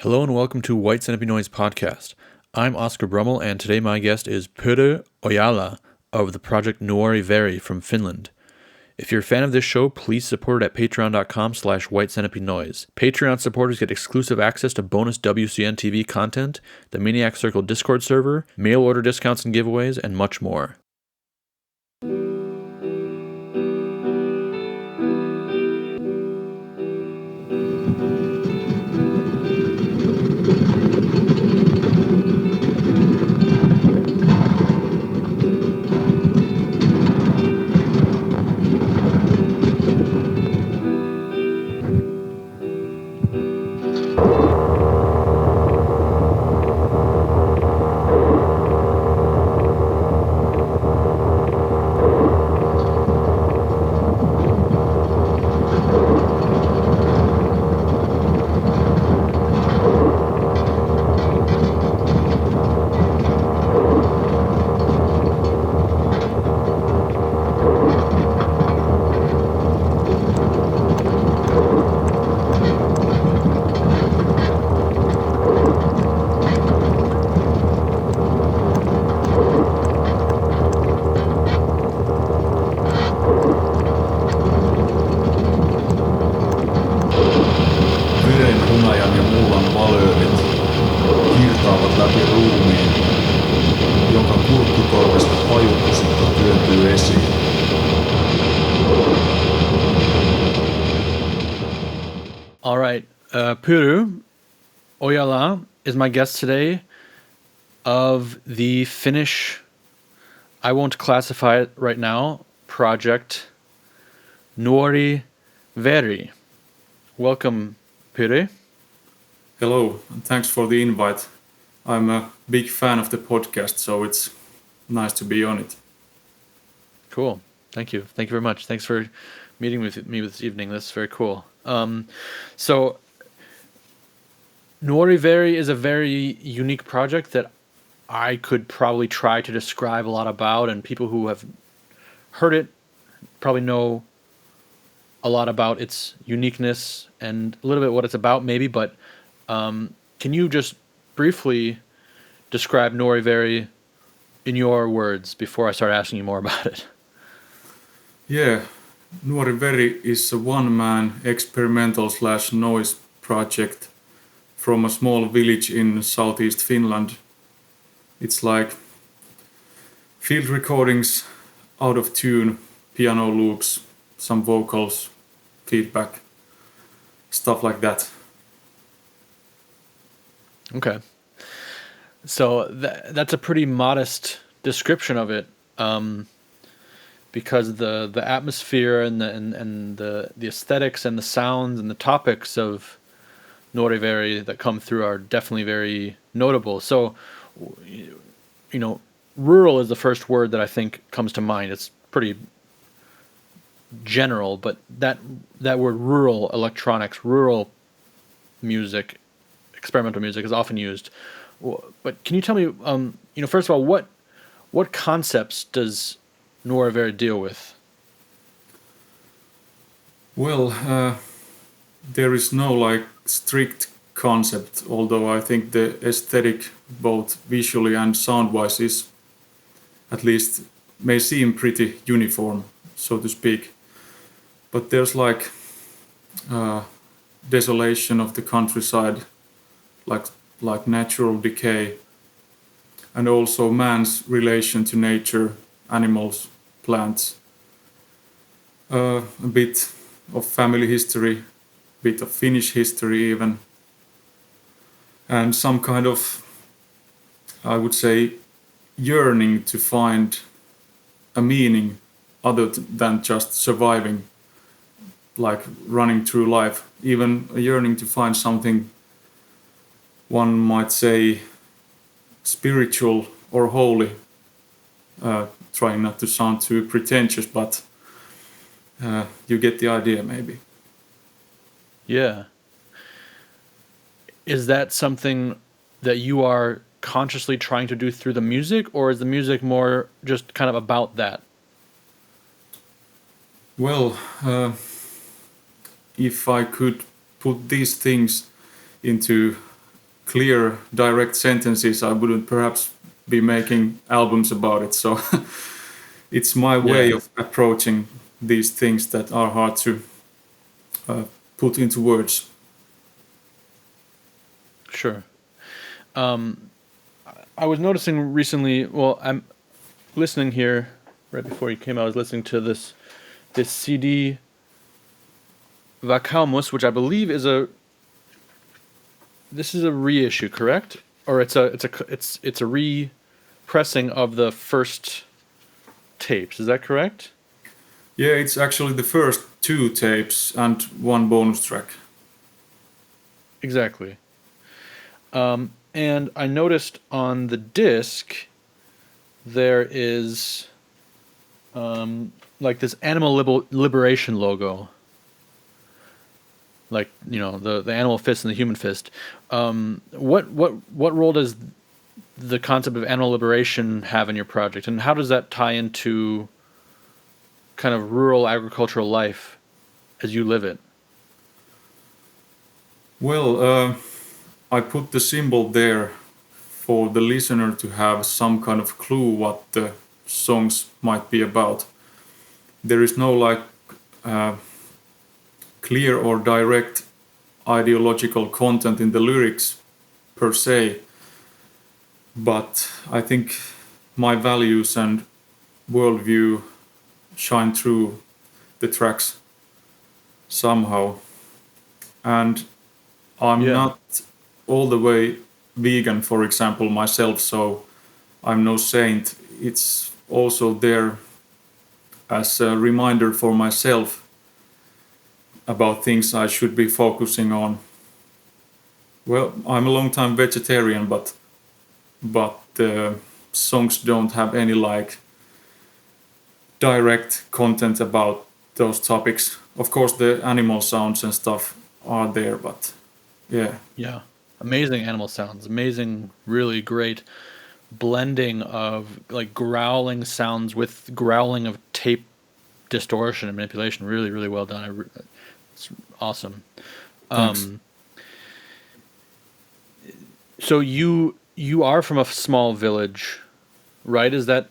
Hello and welcome to White Centipede Noise Podcast. I'm Oscar Brummel, and today my guest is Pyry Ojala of the project NUORI VERI from Finland. If you're a fan of this show, please support it at patreon.com/White Centipede Noise. Patreon supporters get exclusive access to bonus WCN TV content, the Maniac Circle Discord server, mail order discounts and giveaways, and much more. All right, Pyry Ojala is my guest today of the Finnish, I won't classify it right now, project NUORI VERI. Welcome, Pyry. Hello, and thanks for the invite. I'm a big fan of the podcast, so it's nice to be on it. Cool. Thank you. Thank you very much. Thanks for meeting with me this evening. That's very cool. So NUORI VERI is a very unique project that I could probably try to describe a lot about, and people who have heard it probably know a lot about its uniqueness and a little bit what it's about maybe, but can you just briefly describe NUORI VERI in your words before I start asking you more about it? Yeah, NUORI VERI is a one-man experimental/noise project from a small village in southeast Finland. It's like field recordings, out of tune, piano loops, some vocals, feedback, stuff like that. Okay. So that's a pretty modest description of it, because the atmosphere and the aesthetics and the sounds and the topics of NUORI VERI that come through are definitely very notable. So, rural is the first word that I think comes to mind. It's pretty general, but that word rural electronics, rural music, experimental music is often used. But can you tell me, first of all, what concepts does NUORI VERI deal with? Well, there is no strict concept, although I think the aesthetic, both visually and sound-wise, is at least may seem pretty uniform, so to speak. But there's desolation of the countryside, like natural decay, and also man's relation to nature, animals, plants, a bit of family history, bit of Finnish history even, and some kind of, I would say, yearning to find a meaning other than just surviving, like running through life, even a yearning to find something, one might say, spiritual or holy, trying not to sound too pretentious, but you get the idea maybe. Yeah. Is that something that you are consciously trying to do through the music, or is the music more just kind of about that? Well, if I could put these things into clear, direct sentences, I wouldn't perhaps be making albums about it. So it's my way Yeah. of approaching these things that are hard to put into words. Sure. I was noticing recently. Well, I'm listening here right before you came. I was listening to this CD Vakaumus, which I believe is a reissue, correct? Or it's a repressing of the first tapes. Is that correct? Yeah, it's actually the first 2 tapes and 1 bonus track. Exactly. And I noticed on the disc there is like this animal liberation logo. Like, the animal fist and the human fist. What role does the concept of animal liberation have in your project, and how does that tie into kind of rural agricultural life as you live it? Well, I put the symbol there for the listener to have some kind of clue what the songs might be about. There is no like clear or direct ideological content in the lyrics per se, but I think my values and worldview shine through the tracks somehow. And I'm Yeah. not all the way vegan, for example, myself, so I'm no saint. It's also there as a reminder for myself about things I should be focusing on. Well, I'm a long time vegetarian, but the songs don't have any like direct content about those topics. Of course, the animal sounds and stuff are there, but yeah. Yeah. Amazing animal sounds. Amazing, really great blending of like growling sounds with growling of tape distortion and manipulation. Really, really well done. It's awesome. Thanks. So you are from a small village, right? Is that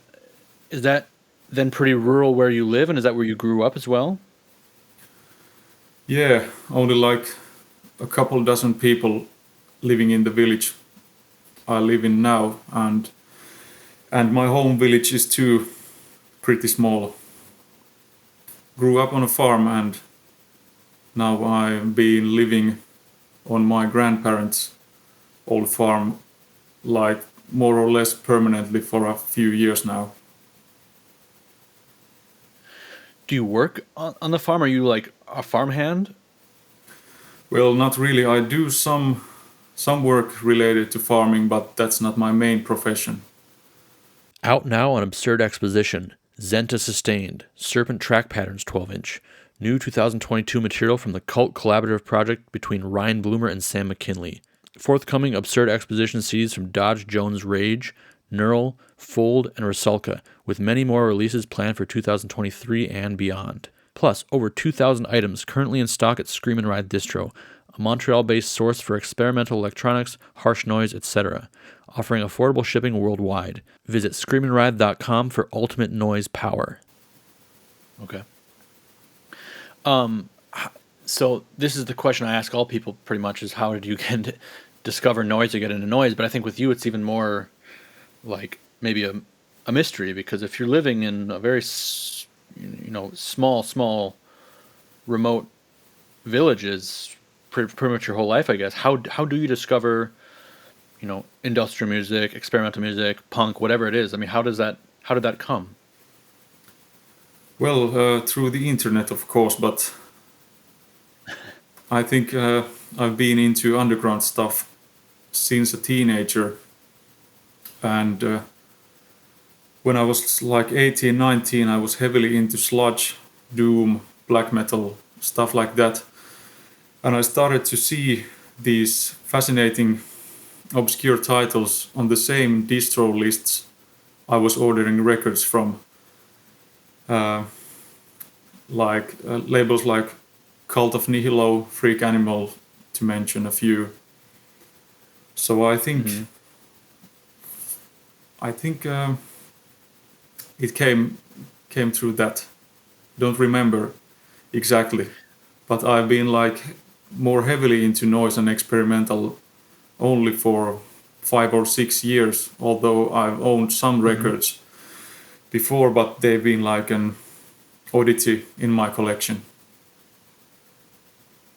then pretty rural where you live, and is that where you grew up as well? Yeah, only like a couple dozen people living in the village I live in now, and my home village is too pretty small. Grew up on a farm, and now I've been living on my grandparents' old farm, like more or less permanently for a few years now. Do you work on the farm? Are you like a farmhand? Well, not really. I do some work related to farming, but that's not my main profession. Out now on Absurd Exposition, Zenta Sustained, Serpent Track Patterns 12-inch. New 2022 material from the Cult Collaborative project between Ryan Bloomer and Sam McKinley. Forthcoming Absurd Exposition CDs from Dodge Jones Rage, Neural, Fold, and Rusalka, with many more releases planned for 2023 and beyond. Plus, over 2,000 items currently in stock at Scream and Ride Distro, a Montreal-based source for experimental electronics, harsh noise, etc., offering affordable shipping worldwide. Visit screamandride.com for ultimate noise power. Okay. So this is the question I ask all people pretty much, is how did you discover noise or get into noise? But I think with you it's even more like maybe a mystery, because if you're living in a very small remote villages pretty much your whole life, I guess, how do you discover industrial music, experimental music, punk, whatever it is? I mean, how did that come? Well, through the internet, of course, but I think I've been into underground stuff since a teenager. And when I was like 18, 19, I was heavily into sludge, doom, black metal, stuff like that. And I started to see these fascinating, obscure titles on the same distro lists I was ordering records from. Labels like Cult of Nihilo, Freak Animal, to mention a few. So I think it came through that. Don't remember exactly, but I've been like more heavily into noise and experimental only for 5 or 6 years, although I've owned some records before, but they've been like an oddity in my collection.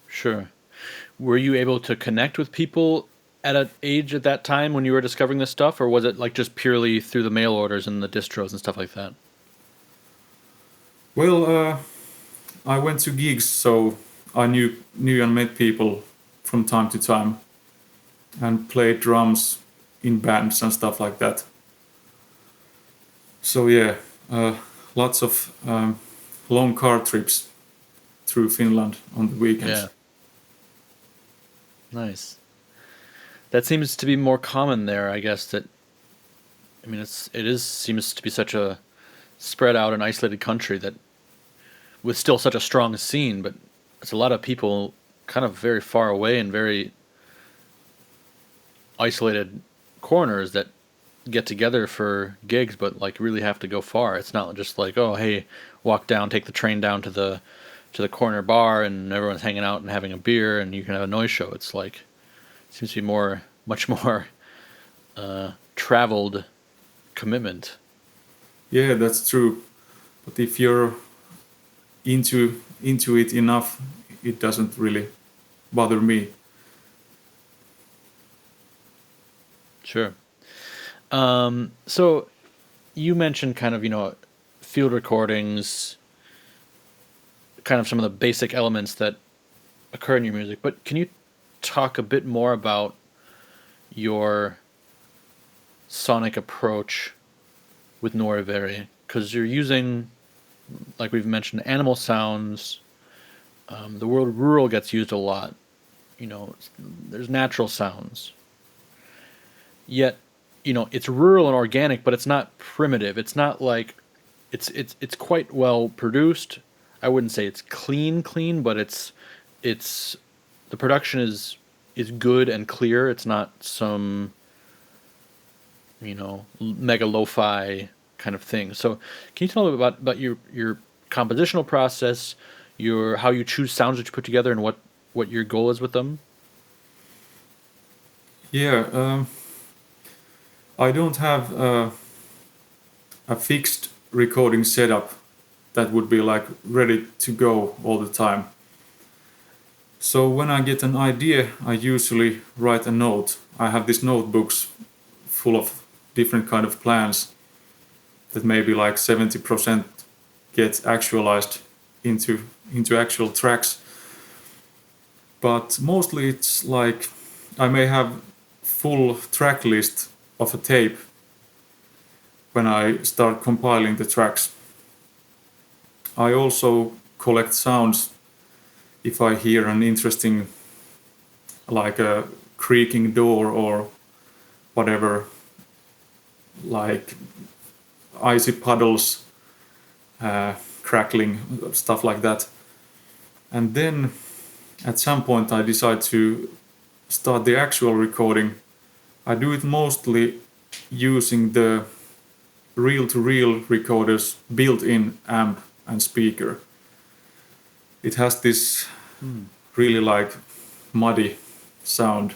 Sure. Were you able to connect with people at an age at that time when you were discovering this stuff, or was it like just purely through the mail orders and the distros and stuff like that? Well, I went to gigs, so I knew and met people from time to time, and played drums in bands and stuff like that. So yeah, lots of long car trips through Finland on the weekends. Yeah. Nice. That seems to be more common there, I guess. That, I mean, seems to be such a spread out and isolated country that, with still such a strong scene, but it's a lot of people kind of very far away and very isolated corners that get together for gigs, but like really have to go far. It's not just like, oh, hey, walk down, take the train down to the corner bar, and everyone's hanging out and having a beer, and you can have a noise show. It's like, it seems to be much more traveled commitment. Yeah, that's true. But if you're into it enough, it doesn't really bother me. Sure. So you mentioned kind of, field recordings, kind of some of the basic elements that occur in your music, but can you talk a bit more about your sonic approach with NUORI VERI? Because you're using, like we've mentioned, animal sounds. The word rural gets used a lot. There's natural sounds. Yet, it's rural and organic, but it's not primitive. It's not like it's quite well produced. I wouldn't say it's clean, but it's the production is good and clear. It's not some mega lo-fi kind of thing. So can you tell me about your compositional process, how you choose sounds that you put together, and what your goal is with them? Yeah, I don't have a fixed recording setup that would be like ready to go all the time. So when I get an idea, I usually write a note. I have these notebooks full of different kind of plans that maybe like 70% get actualized into actual tracks. But mostly it's like I may have full track list of a tape when I start compiling the tracks. I also collect sounds if I hear an interesting, like a creaking door or whatever, like icy puddles, crackling, stuff like that. And then at some point I decide to start the actual recording. I do it mostly using the reel-to-reel recorder's built-in amp and speaker. It has this really like muddy sound.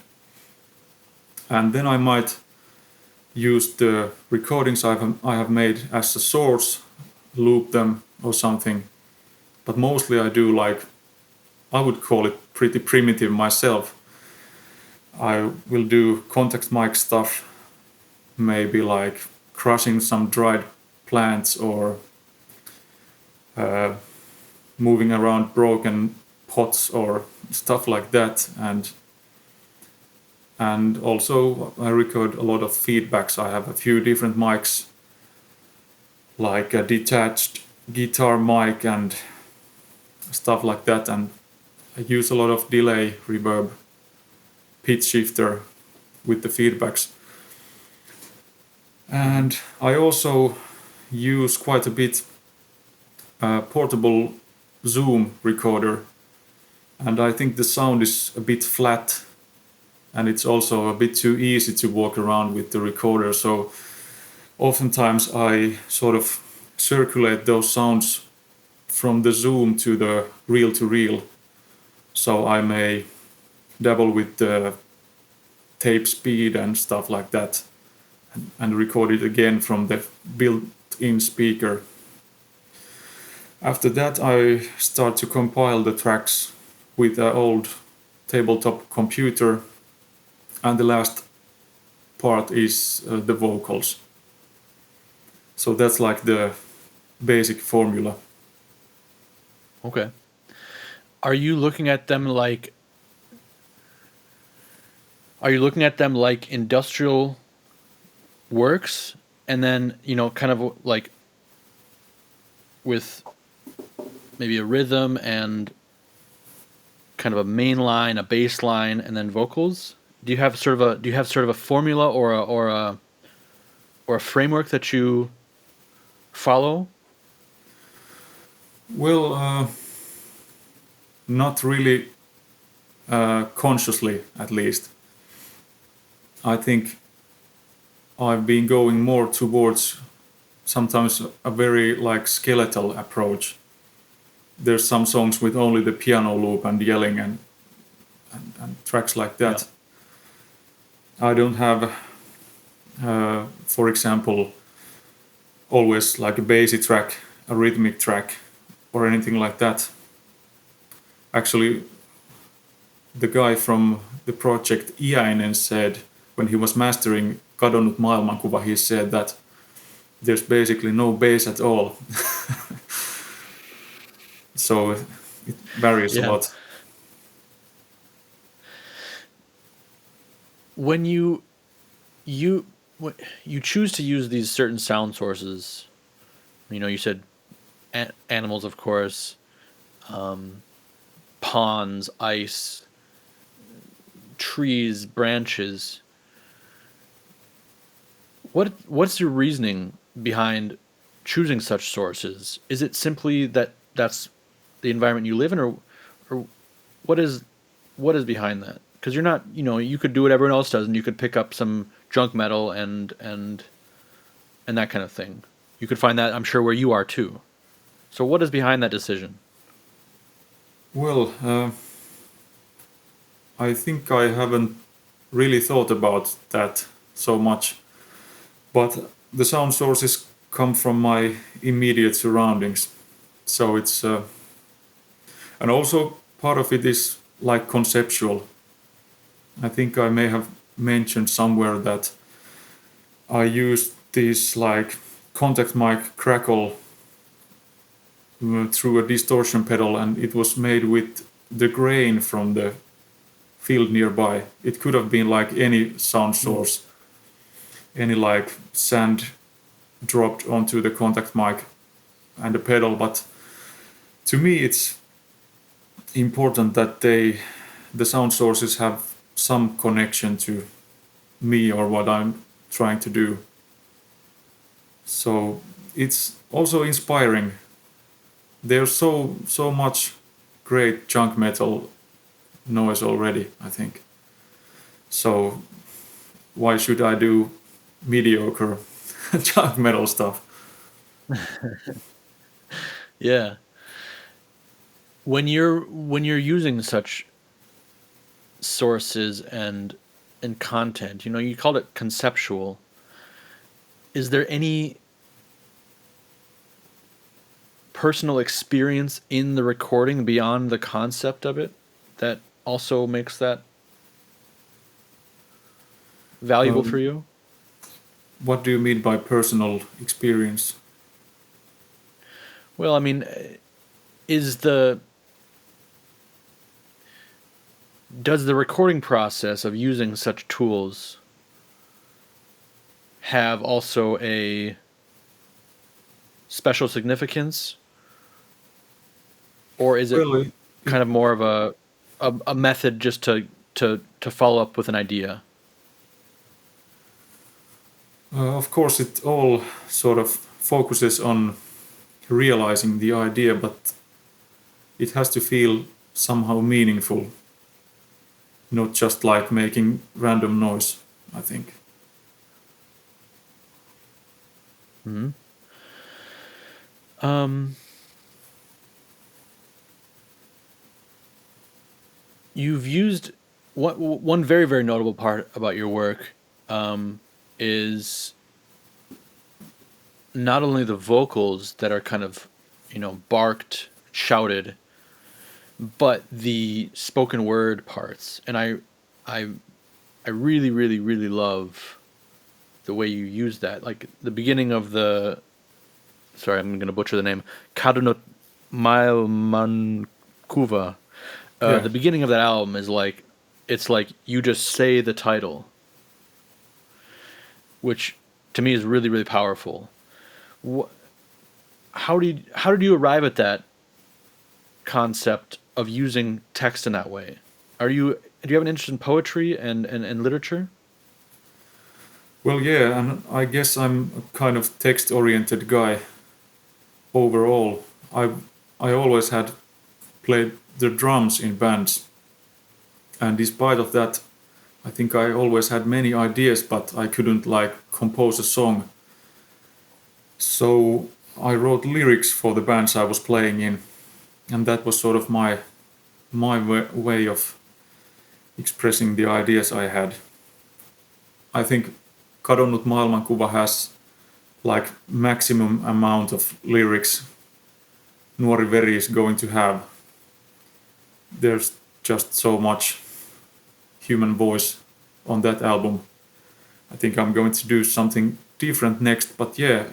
And then I might use the recordings I have made as a source, loop them or something. But mostly I do I would call it pretty primitive myself. I will do contact mic stuff, maybe like crushing some dried plants or moving around broken pots or stuff like that, and also I record a lot of feedbacks. I have a few different mics, like a detached guitar mic and stuff like that, and I use a lot of delay, reverb, pitch shifter with the feedbacks. And I also use quite a bit portable Zoom recorder, and I think the sound is a bit flat and it's also a bit too easy to walk around with the recorder. So oftentimes I sort of circulate those sounds from the zoom to the reel to reel. So I may dabble with the tape speed and stuff like that, and record it again from the built-in speaker. After that, I start to compile the tracks with an old tabletop computer, and the last part is the vocals. So that's like the basic formula. Okay. Are you looking at them like industrial works, and then, kind of like with maybe a rhythm and kind of a main line, a bass line, and then vocals? Do you have sort of a formula or a framework that you follow? Well, not really consciously, at least. I think I've been going more towards sometimes a very like skeletal approach. There's some songs with only the piano loop and yelling and tracks like that. Yeah. I don't have, for example, always like a bassy track, a rhythmic track, or anything like that. Actually, the guy from the project Iäinen said, when he was mastering Kadonnut maailmankuva, he said that there's basically no bass at all. So it varies a lot. When you choose to use these certain sound sources, you said animals, of course, ponds, ice, trees, branches. What's your reasoning behind choosing such sources? Is it simply that that's the environment you live in, or what is behind that? Because you're not, you could do what everyone else does, and you could pick up some junk metal and that kind of thing. You could find that, I'm sure, where you are too. So what is behind that decision? Well, I think I haven't really thought about that so much, but the sound sources come from my immediate surroundings. So it's, and also part of it is like conceptual. I think I may have mentioned somewhere that I used this like contact mic crackle through a distortion pedal, and it was made with the grain from the field nearby. It could have been like any sound source, any like sand dropped onto the contact mic and the pedal, but to me it's important that the sound sources have some connection to me or what I'm trying to do. So it's also inspiring. There's so much great junk metal noise already, I think. So why should I do mediocre junk metal stuff? Yeah. When you're using such sources and content, you called it conceptual. Is there any personal experience in the recording beyond the concept of it that also makes that valuable for you? What do you mean by personal experience? Well, I mean, does the recording process of using such tools have also a special significance, or is it Really? kind of more of a method just to follow up with an idea? Of course, it all sort of focuses on realizing the idea, but it has to feel somehow meaningful. not just like making random noise, I think. Hmm. Um, you've used one very, very notable part about your work is not only the vocals that are kind of, barked, shouted, but the spoken word parts. And I, I really, really, really love the way you use that. Like the beginning of the, sorry, I'm gonna butcher the name, Kadunot Mailmankuva. Yeah. The beginning of that album is like, it's like you just say the title, which to me is really, really powerful. How did you arrive at that concept of using text in that way? Do you have an interest in poetry and literature? Well, yeah, and I guess I'm a kind of text-oriented guy overall. I always had played the drums in bands, and despite of that, I think I always had many ideas, but I couldn't like compose a song. So I wrote lyrics for the bands I was playing in, and that was sort of my way of expressing the ideas I had. I think Kadonnut maailmankuva has like maximum amount of lyrics Nuori Veri is going to have. There's just so much human voice on that album. I think I'm going to do something different next, but yeah,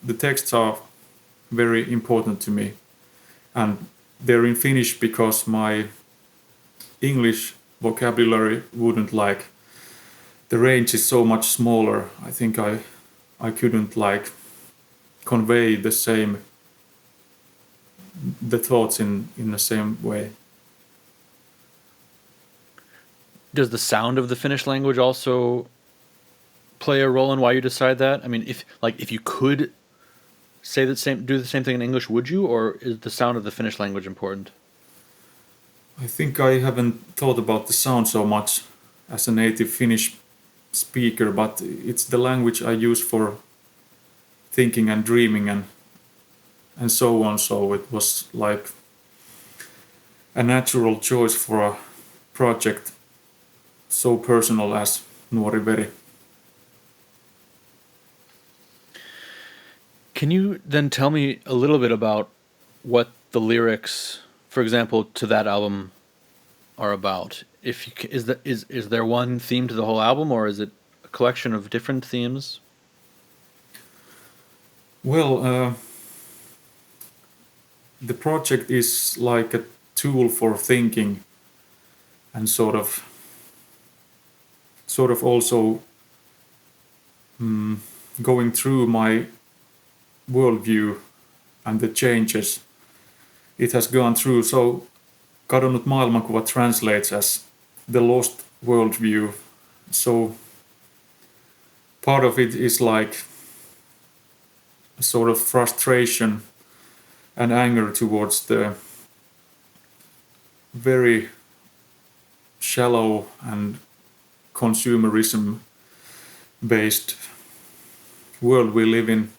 the texts are very important to me, and they're in Finnish because my English vocabulary wouldn't like, the range is so much smaller. I think I couldn't like convey the thoughts in the same way. Does the sound of the Finnish language also play a role in why you decide that? I mean, if you could do the same thing in English, would you, or is the sound of the Finnish language important? I think I haven't thought about the sound so much as a native Finnish speaker, but it's the language I use for thinking and dreaming and so on. So it was like a natural choice for a project so personal as Nuori Veri. Can you then tell me a little bit about what the lyrics, for example, to that album are about? If you, is there one theme to the whole album, or is it a collection of different themes? Well, the project is like a tool for thinking and sort of also going through my worldview and the changes it has gone through. So Kadonnut maailmankuva translates as the lost worldview. So part of it is like a sort of frustration and anger towards the very shallow and consumerism based world we live in,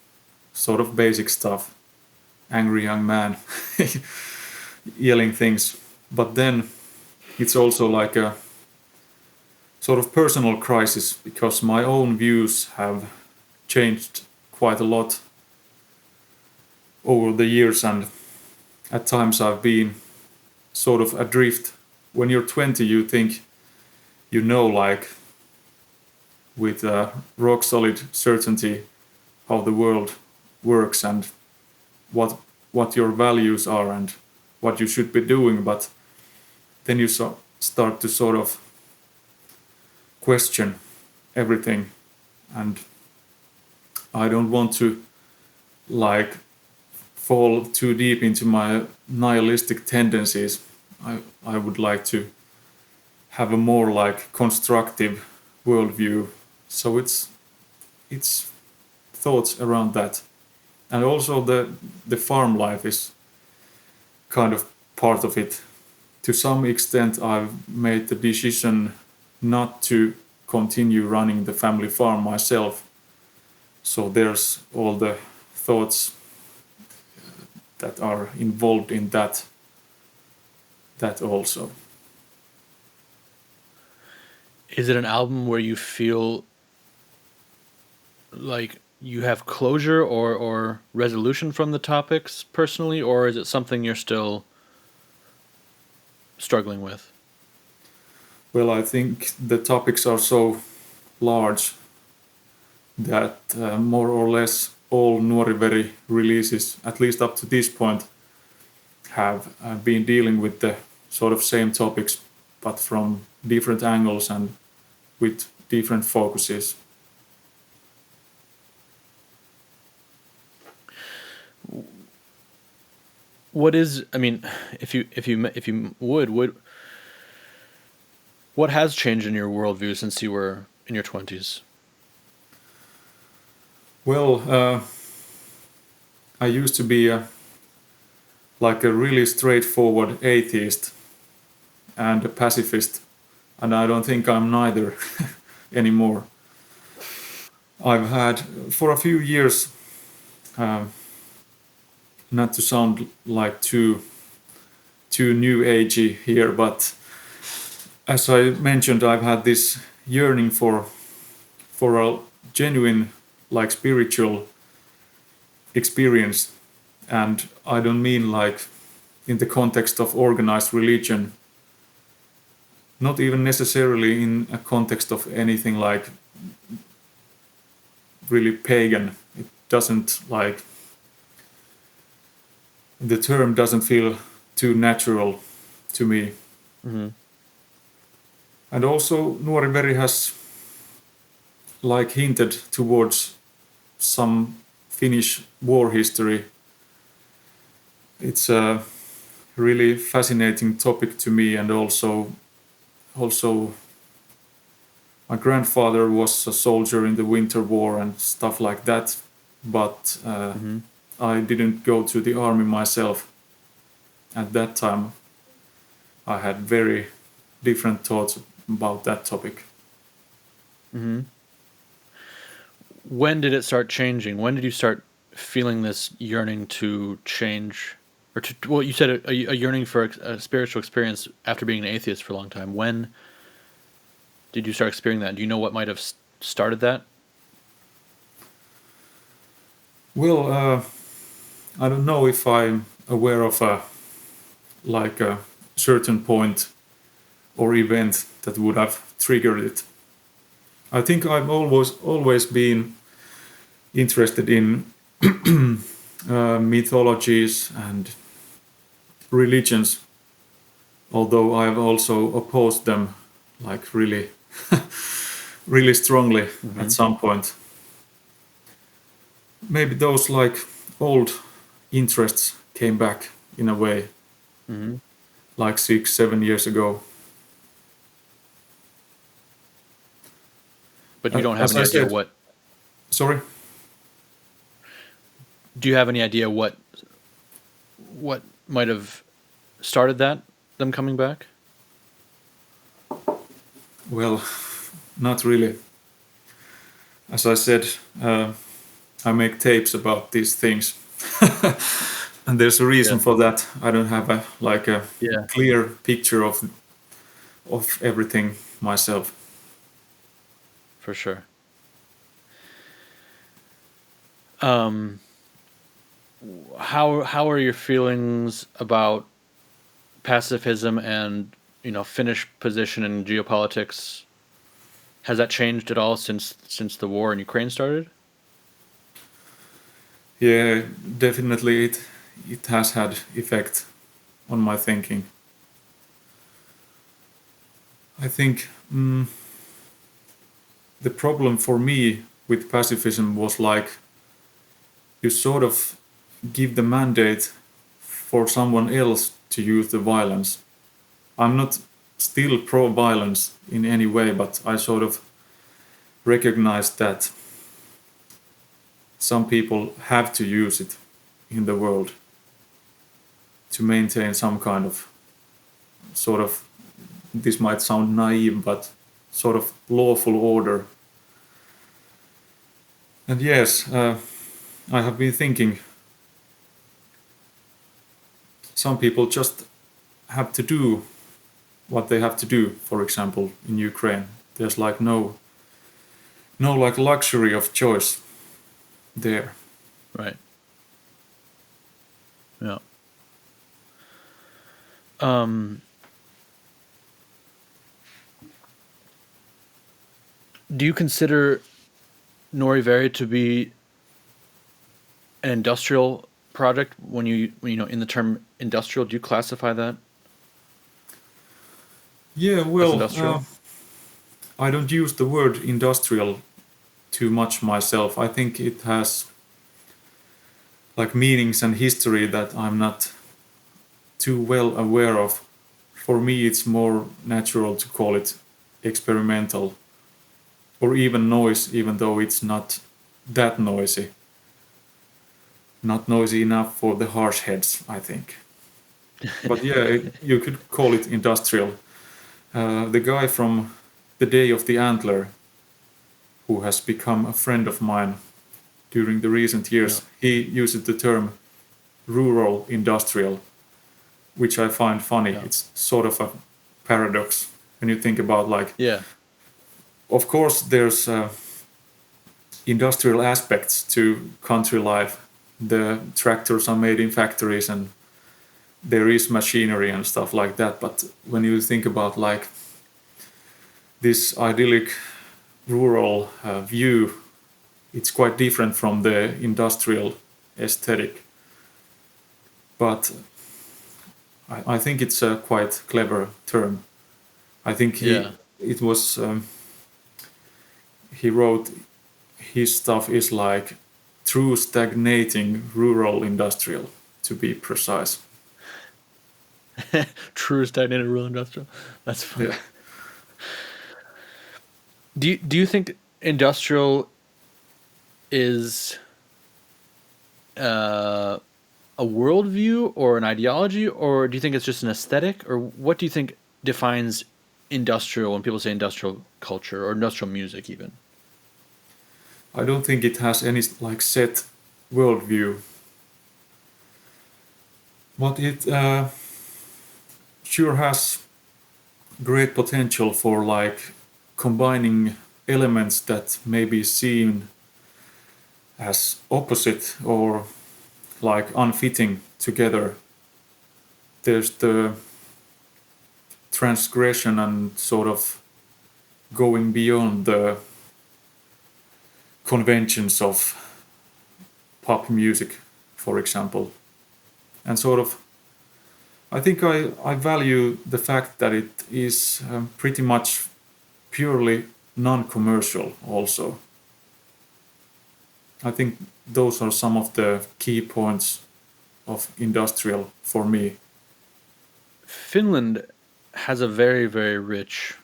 sort of basic stuff, angry young man yelling things. But then it's also like a sort of personal crisis because my own views have changed quite a lot over the years, and at times I've been sort of adrift. When you're 20, you think you know, like with rock solid certainty how the world works and what your values are and what you should be doing, but then you start to sort of question everything, and I don't want to like fall too deep into my nihilistic tendencies. I would like to have a more like constructive worldview. So it's thoughts around that, and also the farm life is kind of part of it. to some extent I've made the decision not to continue running the family farm myself. So there's all the thoughts that are involved in that also. Is it an album where you feel like you have closure or resolution from the topics personally, or is it something you're still struggling with? Well, I think the topics are so large that more or less all NUORI VERI releases, at least up to this point, have been dealing with the sort of same topics, but from different angles and with different focuses. What is, I mean, if you would, what has changed in your worldview since you were in your 20s? Well, I used to be like a really straightforward atheist and a pacifist, and I don't think I'm neither anymore. I've had for a few years, not to sound like too new agey here, but as I mentioned, I've had this yearning for a genuine, like, spiritual experience, and I don't mean like in the context of organized religion, not even necessarily in a context of anything like really pagan. It doesn't, like, the term doesn't feel too natural to me. Mm-hmm. And also NUORI VERI has like hinted towards some Finnish war history. It's a really fascinating topic to me, and also my grandfather was a soldier in the Winter War and stuff like that, but I didn't go to the army myself. At that time, I had very different thoughts about that topic. Mm-hmm. When did it start changing? When did you start feeling this yearning to change, or to, well, you said a yearning for a spiritual experience after being an atheist for a long time. When did you start experiencing that? Do you know what might have started that? Well, I don't know if I'm aware of a certain point or event that would have triggered it. I think I've always been interested in mythologies and religions, although I've also opposed them, like, really really strongly at some point. Maybe those, like, old interests came back in a way, like 6-7 years ago. But you don't have As any I idea said- what. Sorry? Do you have any idea what might have started them coming back? Well, not really. As I said, I make tapes about these things. And there's a reason for that. I don't have a clear picture of everything myself. For sure. How are your feelings about pacifism and, Finnish position in geopolitics? Has that changed at all since the war in Ukraine started? Yeah, definitely it has had effect on my thinking. I think the problem for me with pacifism was, like, you sort of give the mandate for someone else to use the violence. I'm not still pro-violence in any way, but I sort of recognize that some people have to use it in the world to maintain some kind of sort of, this might sound naive, but sort of lawful order. And yes, I have been thinking, some people just have to do what they have to do. For example, in Ukraine, there's like no like luxury of choice there. Right. Yeah. Do you consider NUORI VERI to be an industrial project? When you know, in the term industrial, do you classify that Yeah, as well, industrial? I don't use the word industrial too much myself. I think it has like meanings and history that I'm not too well aware of. For me, it's more natural to call it experimental or even noise, even though it's not that noisy. Not noisy enough for the harsh heads, I think. But yeah, you could call it industrial. The guy from The Day of the Antler, who has become a friend of mine during the recent years, he uses the term rural industrial, which I find funny. Yeah. It's sort of a paradox when you think about, like, Yeah. of course there's industrial aspects to country life. The tractors are made in factories and there is machinery and stuff like that. But when you think about like this idyllic rural view, it's quite different from the industrial aesthetic. But I think it's a quite clever term. I think it was he wrote his stuff is like true stagnating rural industrial, to be precise. True stagnated rural industrial. That's funny. Yeah. Do you think industrial is a worldview or an ideology, or do you think it's just an aesthetic, or what do you think defines industrial when people say industrial culture or industrial music even? I don't think it has any like set worldview, but it sure has great potential for like combining elements that may be seen as opposite or like unfitting together. There's the transgression and sort of going beyond the conventions of pop music, for example. And sort of, I think I value the fact that it is pretty much purely non-commercial also. I think those are some of the key points of industrial for me. Finland has a very, very rich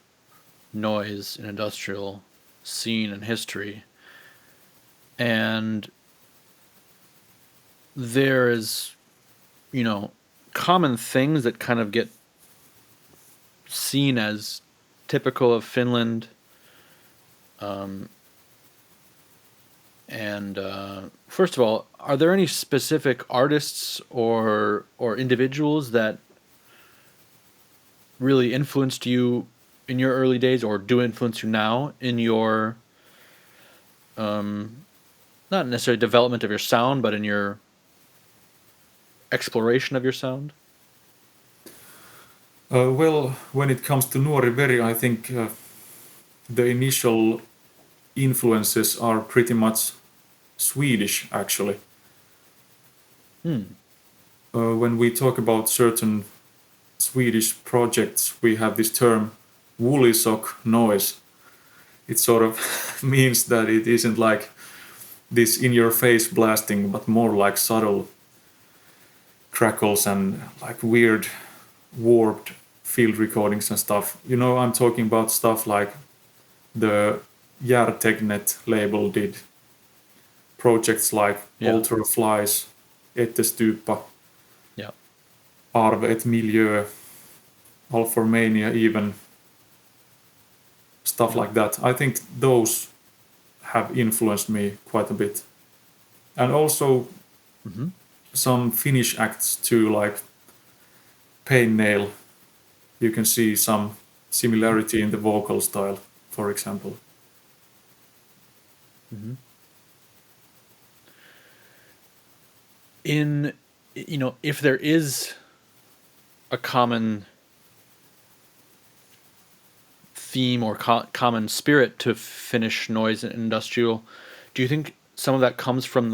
noise and industrial scene and history. And there is, you know, common things that kind of get seen as typical of Finland. First of all, are there any specific artists or individuals that really influenced you in your early days, or do influence you now in your not necessarily development of your sound, but in your exploration of your sound? Well, when it comes to NUORI VERI, I think the initial influences are pretty much Swedish, actually. When we talk about certain Swedish projects, we have this term woolly sock noise. It sort of means that it isn't like this in-your-face blasting, but more like subtle crackles and like weird warped field recordings and stuff. You know, I'm talking about stuff like the Järtegnet label did. Projects like Altar of Flies, Ette Stupa, Yeah. Arv et Milieu, Alphormania, even stuff like that. I think those have influenced me quite a bit. And also some Finnish acts too, like Pain Nail. You can see some similarity in the vocal style, for example. In, if there is a common theme or common spirit to Finnish noise and industrial, do you think some of that comes from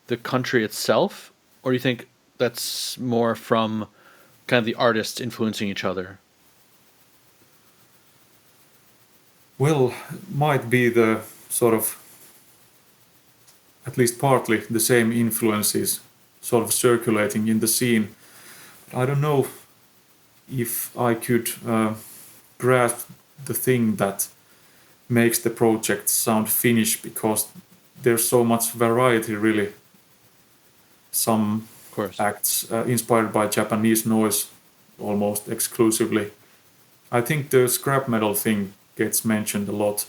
the country itself, or do you think that's more from kind of the artists influencing each other? Well, might be the sort of, at least partly, the same influences sort of circulating in the scene. I don't know if I could grasp the thing that makes the project sound Finnish, because there's so much variety, really. Some Of course. acts inspired by Japanese noise almost exclusively. I think the scrap metal thing gets mentioned a lot,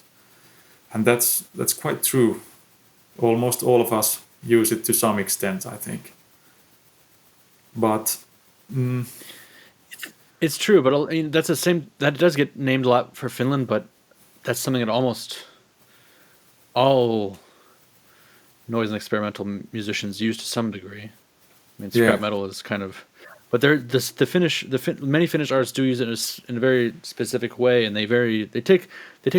and that's quite true. Almost all of us use it to some extent, I think. But It's true, but that's the same. That does get named a lot for Finland, but that's something that almost all noise and experimental musicians use to some degree. I mean, scrap yeah, metal is kind of, but many Finnish artists do use it in a very specific way, and they take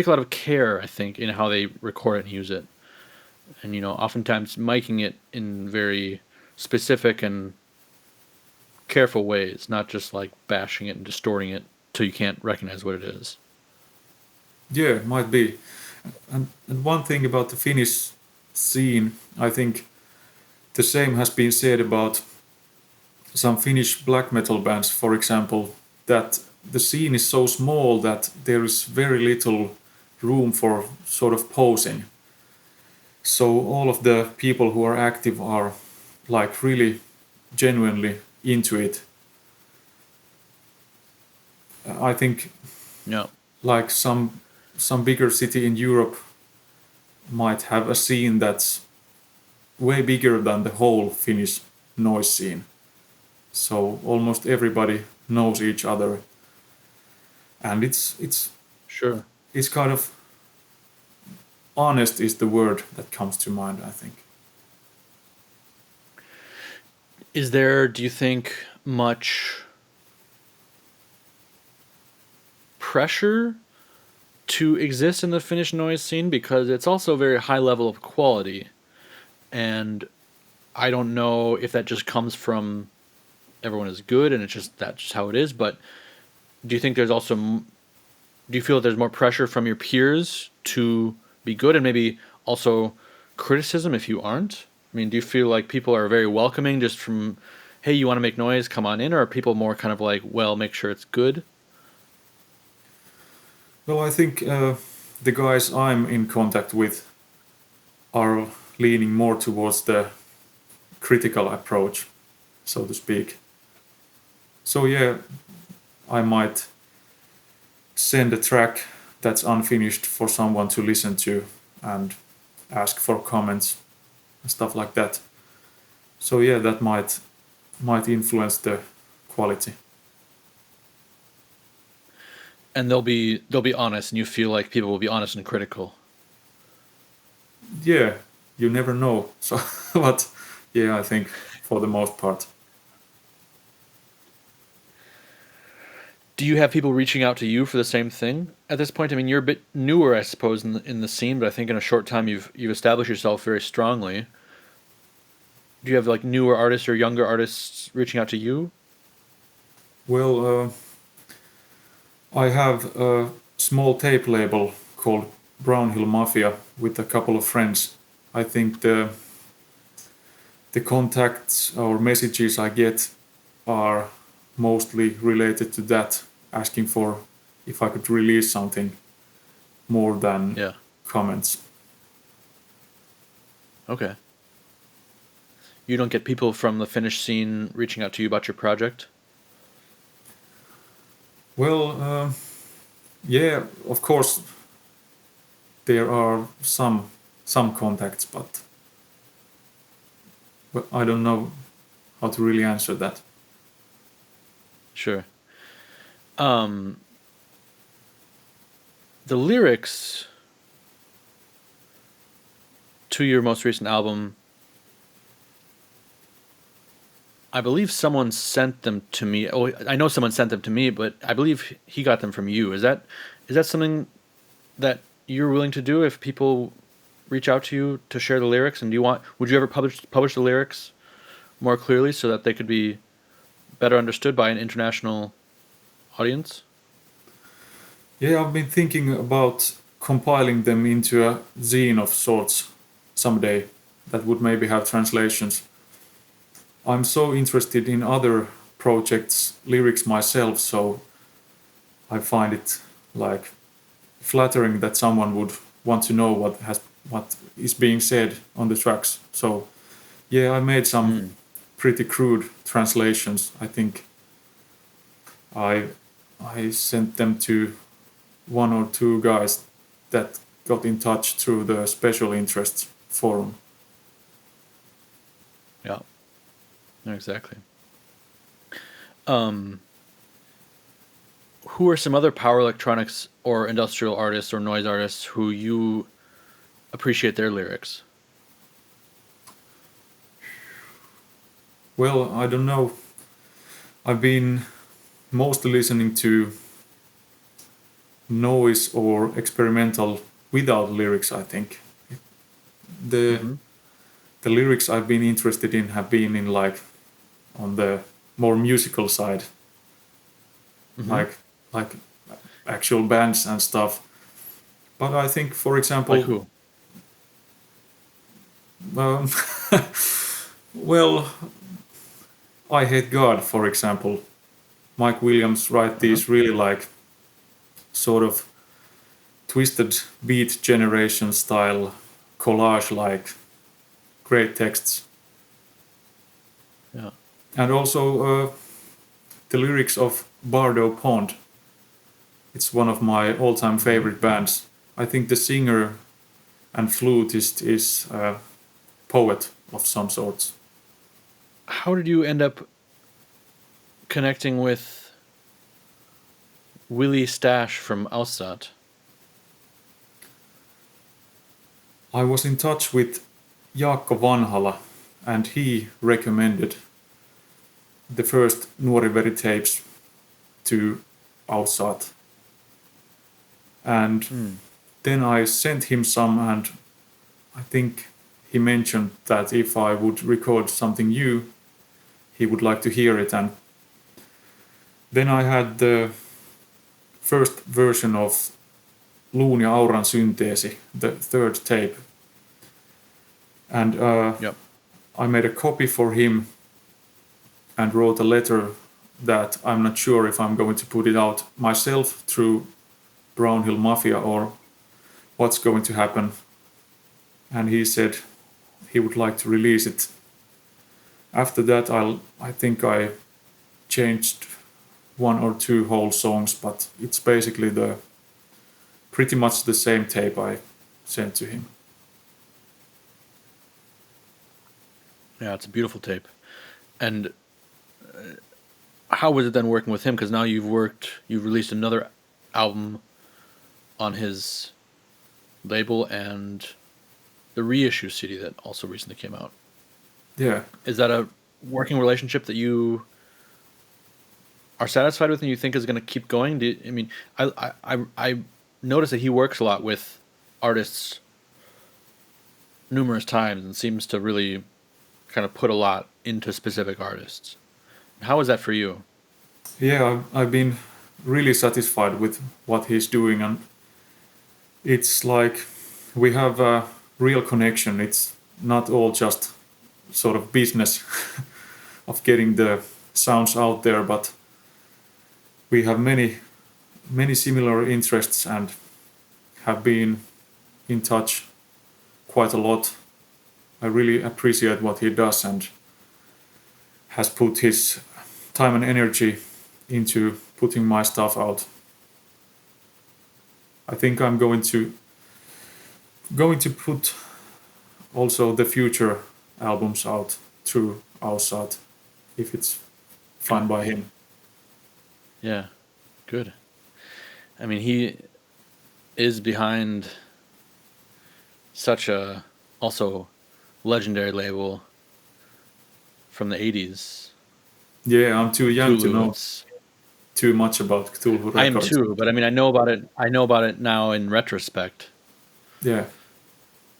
a lot of care, I think, in how they record it and use it, and oftentimes miking it in very specific and careful ways, not just like bashing it and distorting it till you can't recognize what it is. yeah, might be. And one thing about the Finnish scene, I think the same has been said about some Finnish black metal bands, for example, that the scene is so small that there is very little room for sort of posing. So all of the people who are active are like really genuinely into it. I think Yeah. like some bigger city in Europe might have a scene that's way bigger than the whole Finnish noise scene. So almost everybody knows each other, and Sure. it's kind of honest is the word that comes to mind, I think. Is there, do you think, much pressure to exist in the Finnish noise scene? Because it's also a very high level of quality. And I don't know if that just comes from everyone is good and that's just how it is. But do you think there's also, do you feel that there's more pressure from your peers to be good, and maybe also criticism if you aren't? I mean, do you feel like people are very welcoming just from, hey, you want to make noise, come on in? Or are people more kind of like, well, make sure it's good? Well, I think the guys I'm in contact with are leaning more towards the critical approach, so to speak. So yeah, I might send a track that's unfinished for someone to listen to and ask for comments and stuff like that. So yeah, that might influence the quality. And they'll be honest, and you feel like people will be honest and critical. Yeah, you never know. So, but yeah, I think for the most part. Do you have people reaching out to you for the same thing at this point? I mean, you're a bit newer, I suppose, in the scene, but I think in a short time you've established yourself very strongly. Do you have like newer artists or younger artists reaching out to you? Well, I have a small tape label called Brownhill Mafia with a couple of friends. I think the contacts or messages I get are mostly related to that, asking for if I could release something more than Yeah. comments. Okay. You don't get people from the Finnish scene reaching out to you about your project? Well, yeah, of course there are some contacts, but I don't know how to really answer that. Sure. The lyrics to your most recent album, I believe someone sent them to me. Oh, I know someone sent them to me, but I believe he got them from you. Is that something that you're willing to do if people reach out to you to share the lyrics? And would you ever publish the lyrics more clearly so that they could be better understood by an international audience? Yeah, I've been thinking about compiling them into a zine of sorts someday that would maybe have translations. I'm so interested in other projects' lyrics myself, so I find it like flattering that someone would want to know what is being said on the tracks. So yeah, I made some pretty crude translations. I think I sent them to one or two guys that got in touch through the special interests forum. Yeah, exactly. Who are some other power electronics or industrial artists or noise artists who you appreciate their lyrics? Well, I don't know. I've been mostly listening to noise or experimental without lyrics, I think. The Mm-hmm. the lyrics I've been interested in have been in like on the more musical side, Mm-hmm. like actual bands and stuff. But I think, for Like example, who? um, well, I Hate God, for example. Mike Williams write Uh-huh. these really like sort of twisted beat generation style collage like great texts. Yeah. And also the lyrics of Bardo Pond. It's one of my all-time Mm-hmm. favorite bands. I think the singer and flutist is a poet of some sorts. How did you end up connecting with Willie Stasch from Aussaat? I was in touch with Jaakko Vanhala and he recommended the first NUORI VERI tapes to Aussaat. And then I sent him some, and I think he mentioned that if I would record something new, he would like to hear it. And then I had the first version of Luun ja Auran synteesi, the third tape. And Yep. I made a copy for him and wrote a letter that I'm not sure if I'm going to put it out myself through Brownhill Mafia or what's going to happen. And he said he would like to release it. After that, I think I changed one or two whole songs, but it's basically pretty much the same tape I sent to him. Yeah, it's a beautiful tape. And how was it then working with him? Because now you've released another album on his label and the reissue CD that also recently came out. Yeah. Is that a working relationship that you are satisfied with and you think is going to keep going? I notice that he works a lot with artists numerous times and seems to really kind of put a lot into specific artists. How is that for you? Yeah, I've been really satisfied with what he's doing, and it's like we have a real connection. It's not all just sort of business of getting the sounds out there, but we have many similar interests and have been in touch quite a lot. I really appreciate what he does and has put his time and energy into putting my stuff out. I think I'm going to put also the future albums out through Aussaat, if it's fine by him. Yeah, good. I mean, he is behind such a also legendary label from the 80s. Yeah, I'm too young to Cthulhu. know too much about Cthulhu Records. I am too, but I mean, I know about it now in retrospect. Yeah.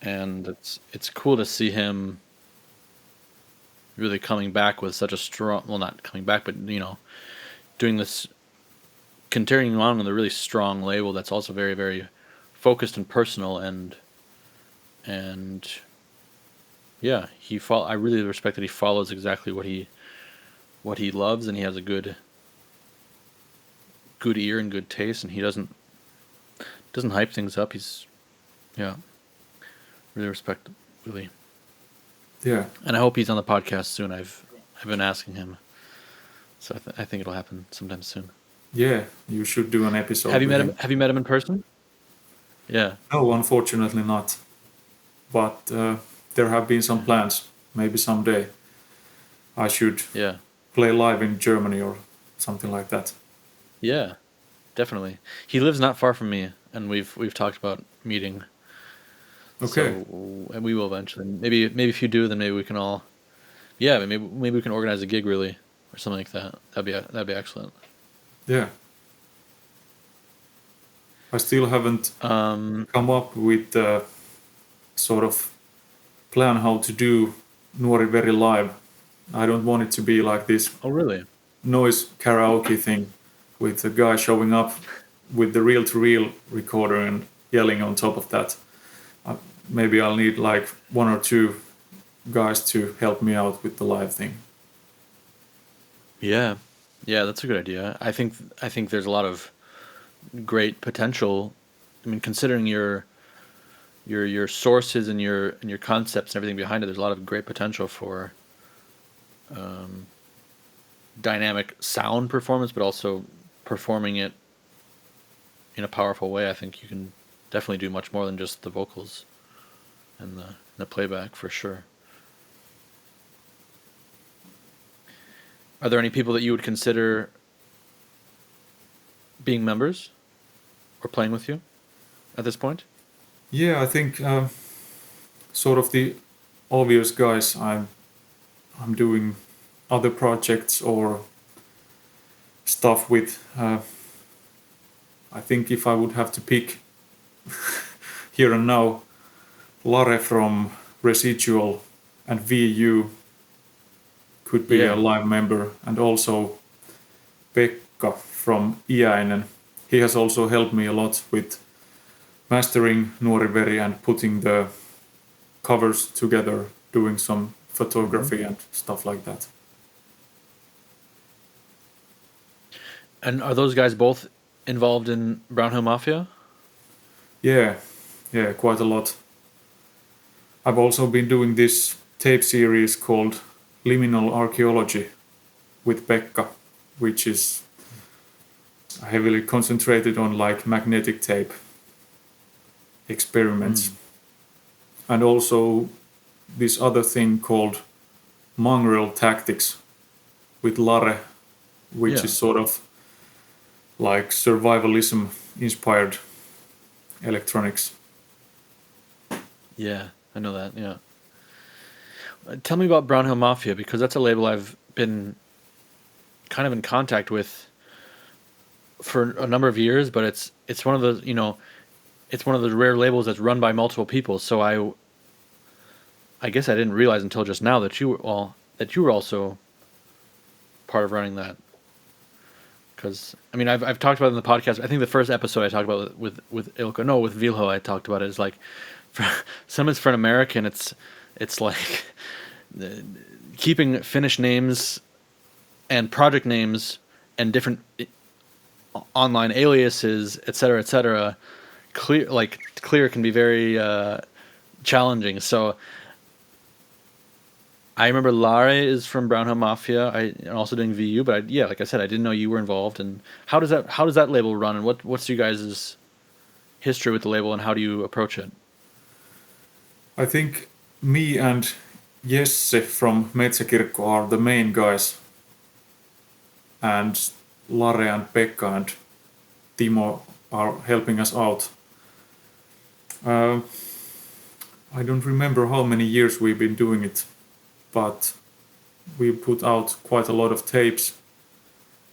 And it's cool to see him really coming back with such a strong, well, not coming back, but doing this, continuing on with a really strong label that's also very, very focused and personal, and yeah, I really respect that he follows exactly what he loves, and he has a good ear and good taste, and he doesn't hype things up. He's really respect, really. Yeah. And I hope he's on the podcast soon. I've been asking him, so I think it'll happen sometime soon. Yeah, you should do an episode. Have you met him? Have you met him in person? Yeah. No, unfortunately not. But there have been some plans. Maybe someday I should play live in Germany or something like that. Yeah, definitely. He lives not far from me, and we've talked about meeting. Okay. So, and we will eventually. Maybe if you do, then maybe we can all. Yeah, maybe we can organize a gig really, or something like that. That'd be excellent. Yeah. I still haven't come up with the sort of plan how to do NUORI VERI live. I don't want it to be like this. Oh, really? Noise karaoke thing with a guy showing up with the reel-to-reel recorder and yelling on top of that. Maybe I'll need like one or two guys to help me out with the live thing. Yeah, that's a good idea. I think there's a lot of great potential. I mean, considering your sources and your concepts and everything behind it, there's a lot of great potential for dynamic sound performance, but also performing it in a powerful way. I think you can definitely do much more than just the vocals and the playback, for sure. Are there any people that you would consider being members or playing with you at this point? Yeah, I think sort of the obvious guys. I'm doing other projects or stuff with. I think if I would have to pick here and now, Lare from Residual and VU could be a live member, and also Pekka from Iäinen. He has also helped me a lot with mastering NUORI VERI and putting the covers together, doing some photography and stuff like that. And are those guys both involved in Brown Hill Mafia? Yeah, quite a lot. I've also been doing this tape series called Liminal Archaeology with Pekka, which is heavily concentrated on like magnetic tape experiments. And also this other thing called Mongrel Tactics with Lare, which is sort of like survivalism inspired electronics. Yeah, I know that, yeah. Tell me about Brown Hill Mafia, because that's a label I've been kind of in contact with for a number of years, but it's one of the, it's one of the rare labels that's run by multiple people. So I guess I didn't realize until just now that you were also part of running that. Because I mean, I've talked about it in the podcast. I think the first episode I talked about with Ilkka, no, with Vilho, I talked about it. It's like, for an American, it's like keeping Finnish names and project names and different online aliases, etc. Clear can be very challenging. So I remember Lare is from Brown Hill Mafia. I'm also doing VU, but yeah, like I said, I didn't know you were involved. And how does that label run, and what's you guys' history with the label, and how do you approach it? I think me and Jesse from Metsäkirkko are the main guys, and Lare and Pekka and Timo are helping us out. Uh, I don't remember how many years we've been doing it, but we put out quite a lot of tapes,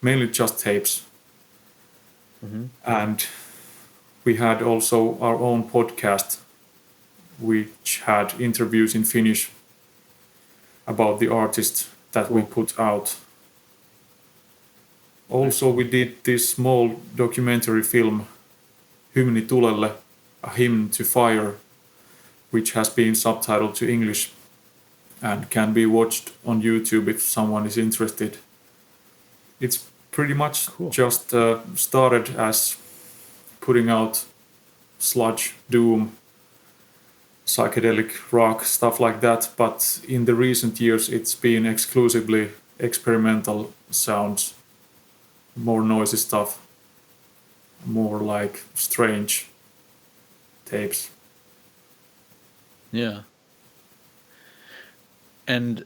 mainly just tapes. And we had also our own podcast, which had interviews in Finnish about the artists that we put out. Also, we did this small documentary film, Hymni Tulelle, a hymn to fire, which has been subtitled to English and can be watched on YouTube if someone is interested. It's pretty much Cool. just started as putting out sludge, doom, psychedelic rock, stuff like that, but in the recent years it's been exclusively experimental sounds, more noisy stuff, more like strange tapes. Yeah. And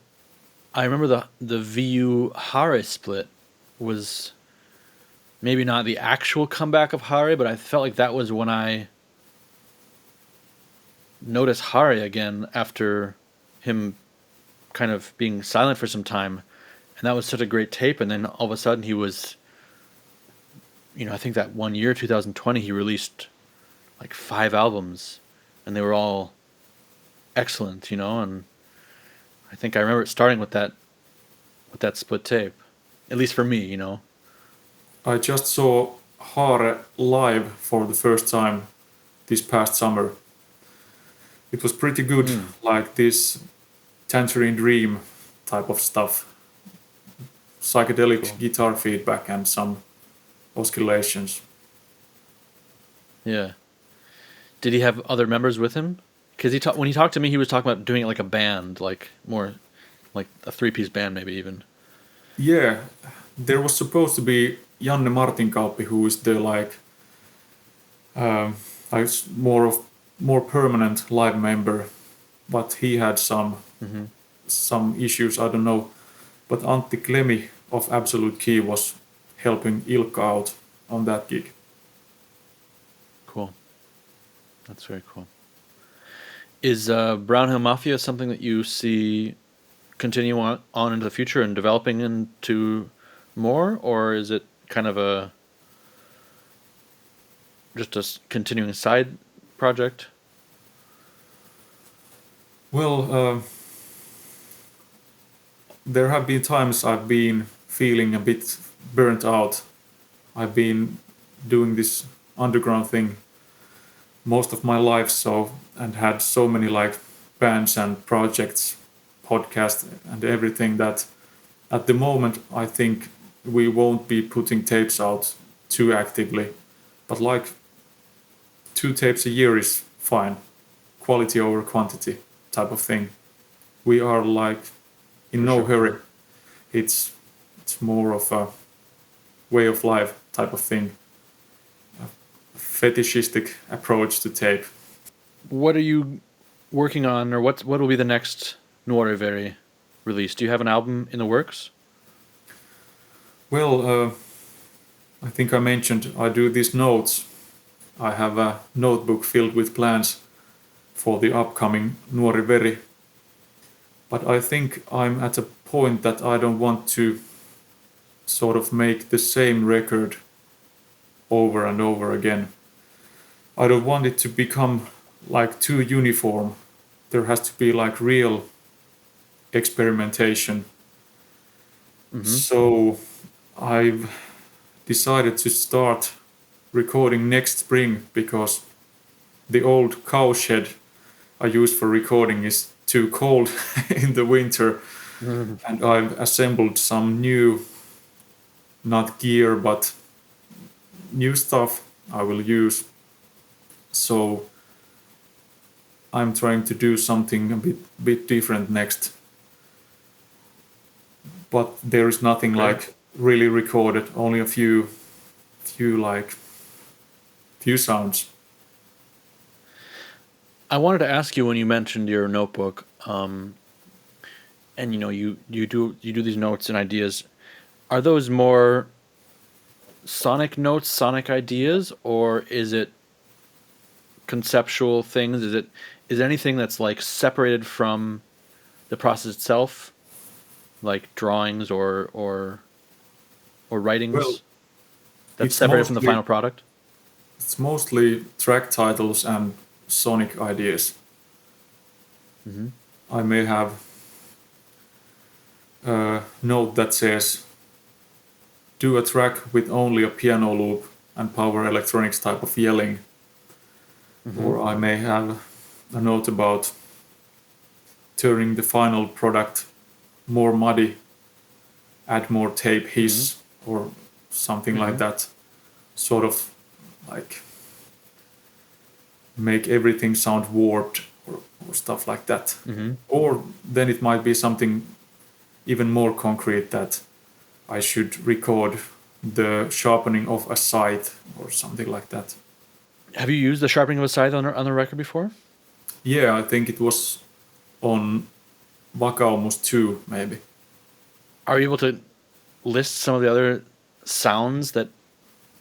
I remember the VU Hare split was maybe not the actual comeback of Hare, but I felt like that was when I noticed Hare again after him kind of being silent for some time. And that was such a great tape. And then all of a sudden he was, I think that one year, 2020, he released like 5 albums and they were all excellent, and I think I remember it starting with that split tape, at least for me. I just saw Hare live for the first time this past summer. It was pretty good, like this Tangerine Dream type of stuff. Psychedelic guitar feedback and some oscillations. Yeah. Did he have other members with him? Because when he talked to me, he was talking about doing it like a band, like more like a 3-piece band, maybe even. Yeah, there was supposed to be Janne Martinkauppi, who is the like more permanent live member, but he had some issues, I don't know. But Antti Klemi of Absolute Key was helping Ilkka out on that gig. Cool. That's very cool. Is Brown Hill Mafia something that you see continue on into the future and developing into more, or is it kind of just a continuing side project? Well, there have been times I've been feeling a bit burnt out. I've been doing this underground thing most of my life, and had so many like bands and projects, podcasts and everything, that at the moment I think we won't be putting tapes out too actively, but like 2 tapes a year is fine, quality over quantity type of thing. We are like in no hurry. It's more of a way of life type of thing, a fetishistic approach to tape. What are you working on, or what will be the next NUORI VERI release? Do you have an album in the works? Well, I think I mentioned I do these notes. I have a notebook filled with plans for the upcoming NUORI VERI. But I think I'm at a point that I don't want to sort of make the same record over and over again. I don't want it to become like too uniform. There has to be like real experimentation. So I've decided to start recording next spring, because the old cowshed I use for recording is too cold in the winter. And I've assembled some new, not gear, but new stuff I will use. So I'm trying to do something a bit different next. but there is nothing Okay. like really recorded. Only a few sounds. I wanted to ask you when you mentioned your notebook, and you do these notes and ideas. Are those more sonic notes, sonic ideas, or is it conceptual things? Is anything that's like separated from the process itself, like drawings or Well, writings that's it's separated from the mostly final product? it's mostly track titles and sonic ideas. Mm-hmm. I may have a note that says, "Do a track with only a piano loop and power electronics type of yelling," Mm-hmm. or I may have a note about turning the final product more muddy, add more tape hiss, or something like that. Sort of like make everything sound warped or stuff like that. Mm-hmm. Or then it might be something even more concrete that I should record the sharpening of a scythe or something like that. Have you used the sharpening of a scythe on the record before? Yeah, I think it was on Vakaumus 2, maybe. Are you able to list some of the other sounds that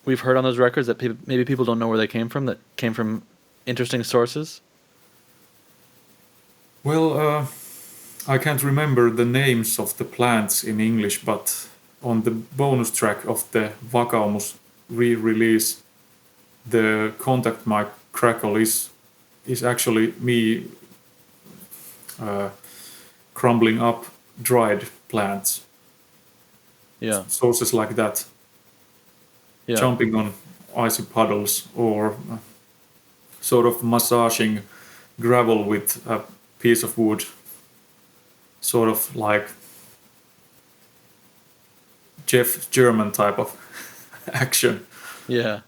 we've heard on those records that maybe people don't know where they came from, that came from interesting sources? Well, I can't remember the names of the plants in English, but on the bonus track of the Vakaumus re-release, the contact mic crackle is actually me crumbling up dried plants, Yeah. sources like that, Yeah. jumping on icy puddles or sort of massaging gravel with a piece of wood, sort of like Jeff German type of action. Yeah.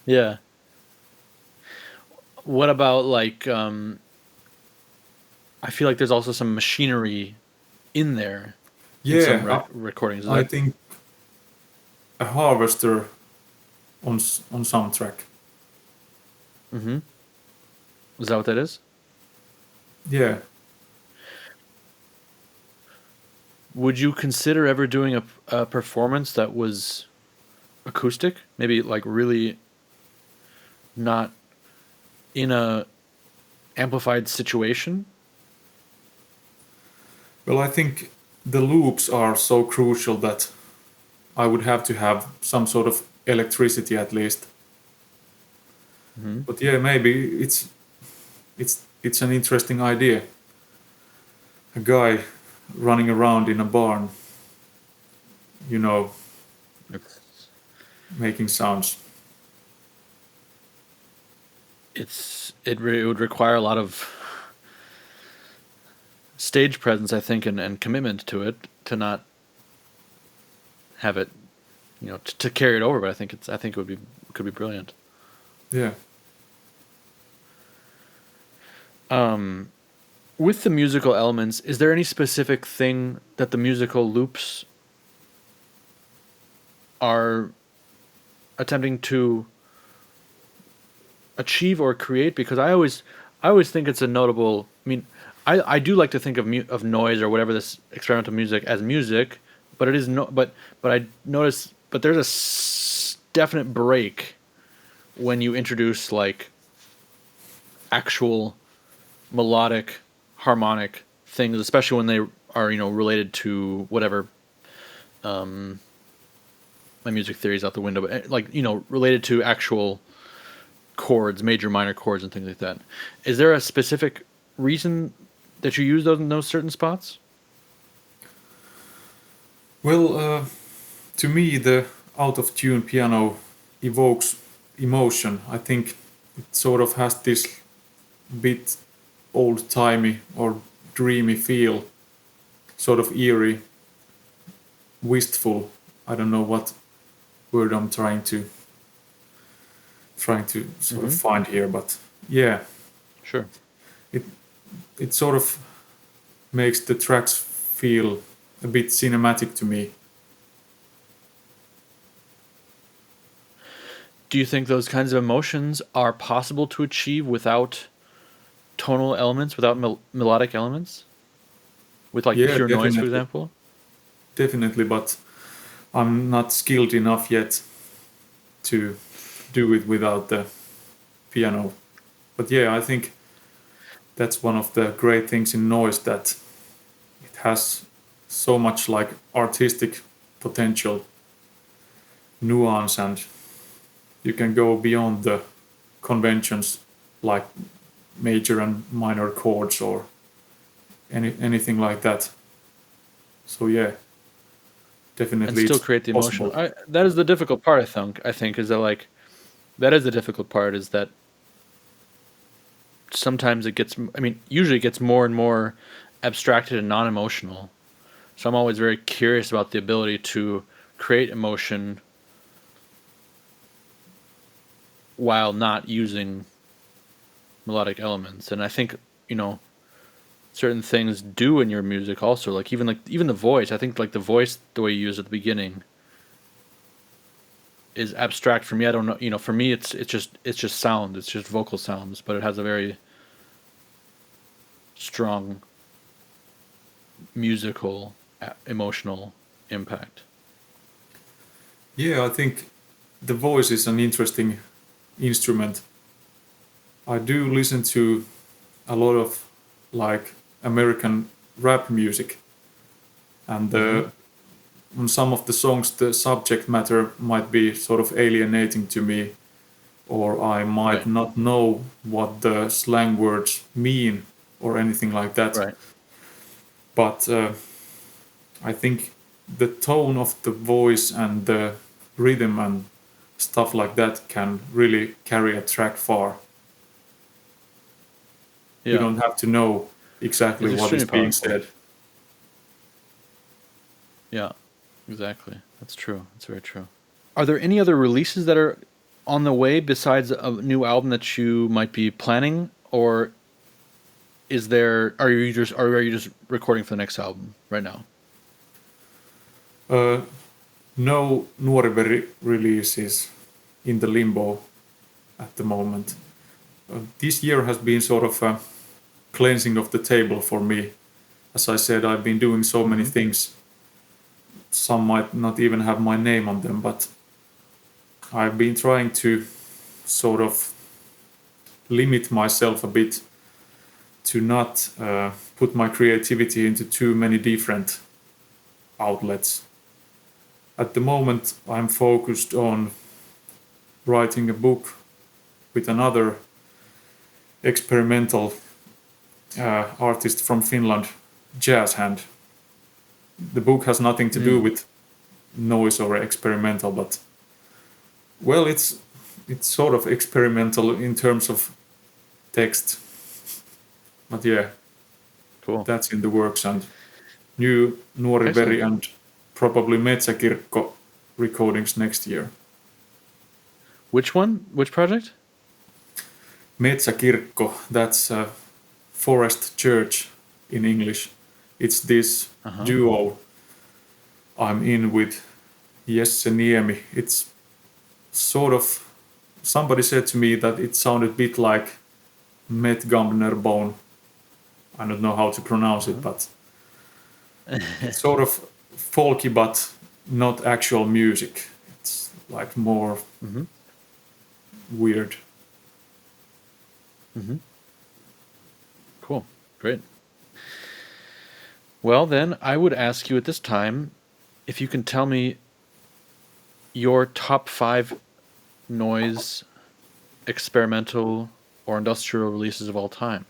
Yeah. What about like I feel like there's also some machinery in there in some Yeah, recordings. Is I that think a harvester on some track. mm-hmm. Is that what that is? Yeah. Would you consider ever doing a performance that was acoustic? Maybe like really not in a amplified situation? Well, I think the loops are so crucial that I would have to have some sort of electricity at least. Mm-hmm. But yeah, maybe it's an interesting idea. A guy running around in a barn, you know, making sounds. It would require a lot of stage presence, I think, and commitment to it to not have it, to carry it over. But I think it could be brilliant. Yeah. With the musical elements, is there any specific thing that the musical loops are attempting to achieve or create? Because I always think it's a notable. I mean, I do like to think of noise or whatever this experimental music as music, but it is no. But I notice, but there's a definite break when you introduce like actual melodic, harmonic things, especially when they are related to whatever. My music theory is out the window, but like related to actual chords, major, minor chords, and things like that. Is there a specific reason that you use those in those certain spots? Well, to me, the out of tune piano evokes emotion. I think it sort of has this bit old timey or dreamy feel, sort of eerie, wistful. I don't know what word I'm trying to sort of find here, but yeah, Sure. it sort of makes the tracks feel a bit cinematic to me. Do you think those kinds of emotions are possible to achieve without tonal elements, without melodic elements? With like Yeah, pure noise, for definitely, example? definitely, but I'm not skilled enough yet to do it without the piano. But yeah, I think that's one of the great things in noise, that it has so much like artistic potential, nuance, and you can go beyond the conventions like major and minor chords or anything like that. So yeah, And definitely still it's create the emotion. possible. That is the difficult part, I think is that like that is the difficult part, is that sometimes it gets, I mean, usually it gets more and more abstracted and non-emotional. So I'm always very curious about the ability to create emotion while not using melodic elements. And I think, certain things do in your music also, like even the voice. I think like the voice, the way you use at the beginning, is abstract for me. I don't know, for me it's just sound, it's just vocal sounds, but it has a very strong musical emotional impact. Yeah, I think the voice is an interesting instrument. I do listen to a lot of like American rap music, and Mm-hmm. on some of the songs the subject matter might be sort of alienating to me, or I might Right. not know what the slang words mean or anything like that. Right. But I think the tone of the voice and the rhythm and stuff like that can really carry a track far. You Yeah. don't have to know exactly It's what is extremely being powerful. said. Yeah. Exactly. That's true. That's very true. Are there any other releases that are on the way besides a new album that you might be planning, or are you just recording for the next album right now? Uh, no NUORI VERI releases in the limbo at the moment. This year has been sort of a cleansing of the table for me. As I said, I've been doing so many Mm-hmm. things. Some might not even have my name on them, but I've been trying to sort of limit myself a bit to not put my creativity into too many different outlets. At the moment, I'm focused on writing a book with another experimental artist from Finland, Jazz Hand. The book has nothing to do Mm. with noise or experimental, but well, it's sort of experimental in terms of text. But yeah, Cool. that's in the works, and new Nuori Excellent. Veri and probably Metsäkirkko recordings next year. Which one? Which project? Metsäkirkko, that's a forest church in English. It's this Uh-huh. duo I'm in with Jesse Niemi. It's sort of, somebody said to me that it sounded a bit like Met Gambner Bone. I don't know how to pronounce it, Uh-huh. but it's sort of folky, but not actual music. It's like more Mm-hmm. weird. Mm-hmm. Cool. Great. Well, then I would ask you at this time if you can tell me your top 5 noise, experimental, or industrial releases of all time.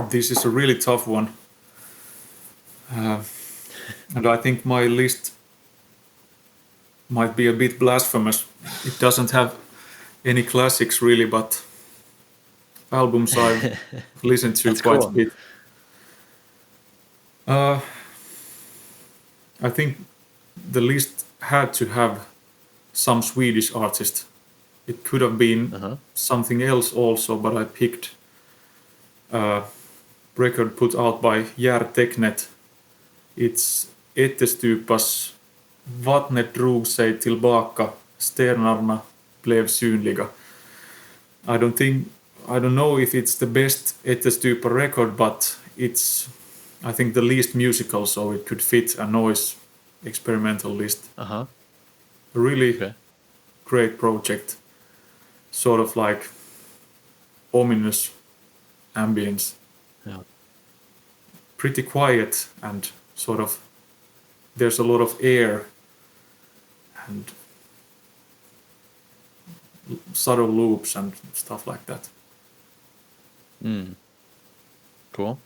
This is a really tough one. And I think my list might be a bit blasphemous. It doesn't have any classics really, but albums I've listened to That's quite a cool. bit. Uh, I think the list had to have some Swedish artist. It could have been Uh-huh. something else also, but I picked record put out by Järteknet. It's ättestupas Vattnet drog sig tillbaka, stenarna blev synliga. I don't know if it's the best ättestupa record, but it's, I think, the least musical, so it could fit a noise experimental list. Uh-huh. A really Okay. great project, sort of like ominous ambience. Yeah. Pretty quiet and sort of there's a lot of air and subtle loops and stuff like that. Cool.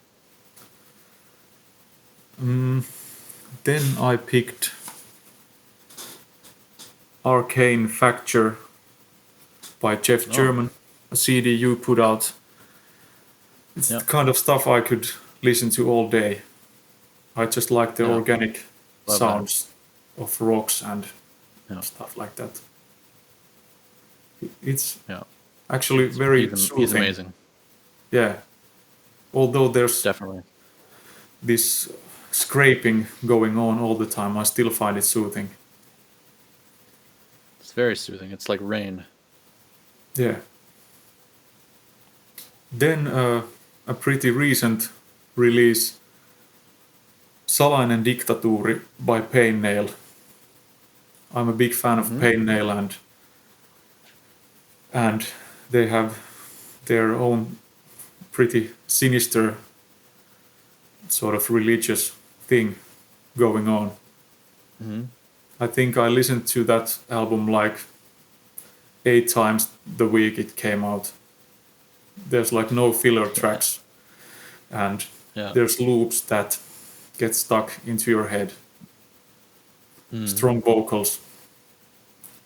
Then I picked Arcane Facture by Jeff German, a CD you put out. It's the kind of stuff I could listen to all day. I just like the organic sounds of rocks and stuff like that. It's actually very soothing. He's amazing. Yeah. Although there's Definitely. this scraping going on all the time, I still find it soothing. It's very soothing. It's like rain. Yeah. Then a pretty recent release, Salainen diktatuuri by Pain Nail. I'm a big fan of Pain Nail, and they have their own pretty sinister sort of religious thing going on. I think I listened to that album like 8 times the week it came out. There's like no filler tracks, and there's loops that get stuck into your head. Strong vocals,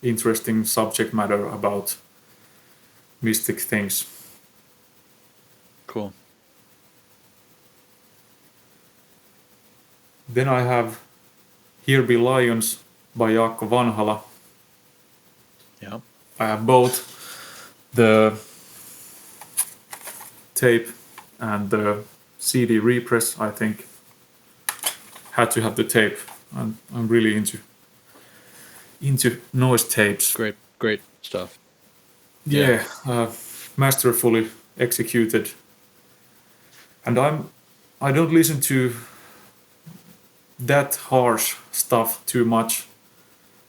interesting subject matter about mystic things. Cool. Then I have Here Be Lions by Jaakko Vanhala. Yeah. I have both the tape and the CD repress, I think. Had to have the tape. I'm really into noise tapes. Great stuff. Yeah, masterfully executed. And I don't listen to that harsh stuff too much,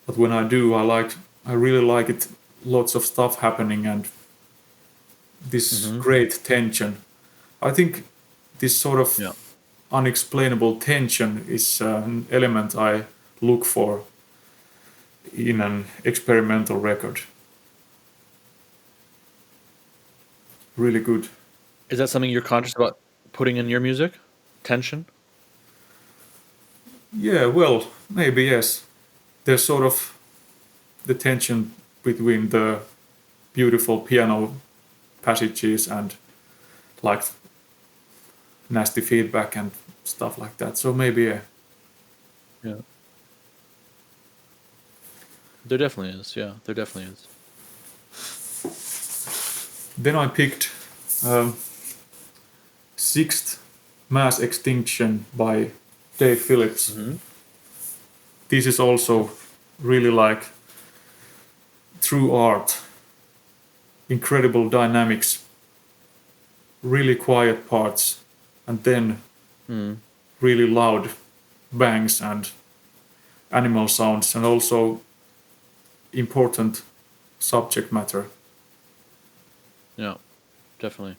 but when I do, I really like it. Lots of stuff happening and this great tension. I think this sort of unexplainable tension is an element I look for in an experimental record. Really good. Is that something you're conscious about putting in your music? Tension? Yeah, well, maybe yes. There's sort of the tension between the beautiful piano passages and like nasty feedback and stuff like that. So maybe Yeah. There definitely is. Yeah, there definitely is. Then I picked Sixth Mass Extinction by Dave Phillips. This is also really like true art, incredible dynamics, really quiet parts, and then really loud bangs and animal sounds, and also important subject matter. Yeah, definitely.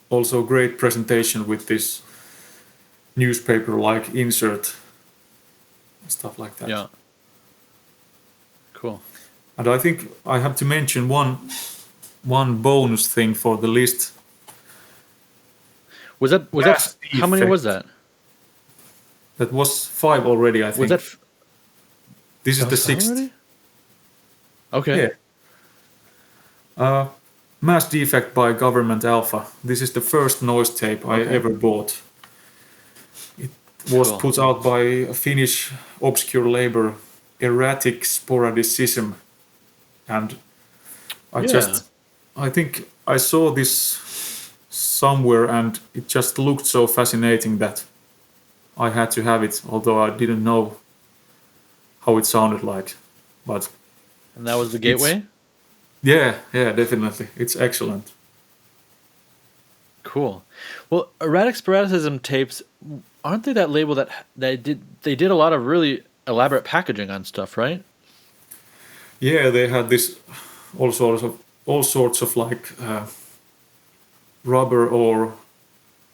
Also great presentation with this newspaper-like insert, stuff like that. Yeah. Cool. And I think I have to mention one bonus thing for the list. Was that how many was that? That was 5 already, I think. Was that this is the 5 6th. already? Okay. Yeah. Mass Defect by Government Alpha. This is the first noise tape I ever bought. It was put out by a Finnish obscure label, Erratic Sporadicism. And I think I saw this somewhere, and it just looked so fascinating that I had to have it, although I didn't know how it sounded like. But And that was the it's gateway? yeah, definitely. It's excellent. Cool. Well, erratic sporadicism tapes, aren't they that label that they did a lot of really elaborate packaging on stuff, right? Yeah, they had this all sorts of like rubber or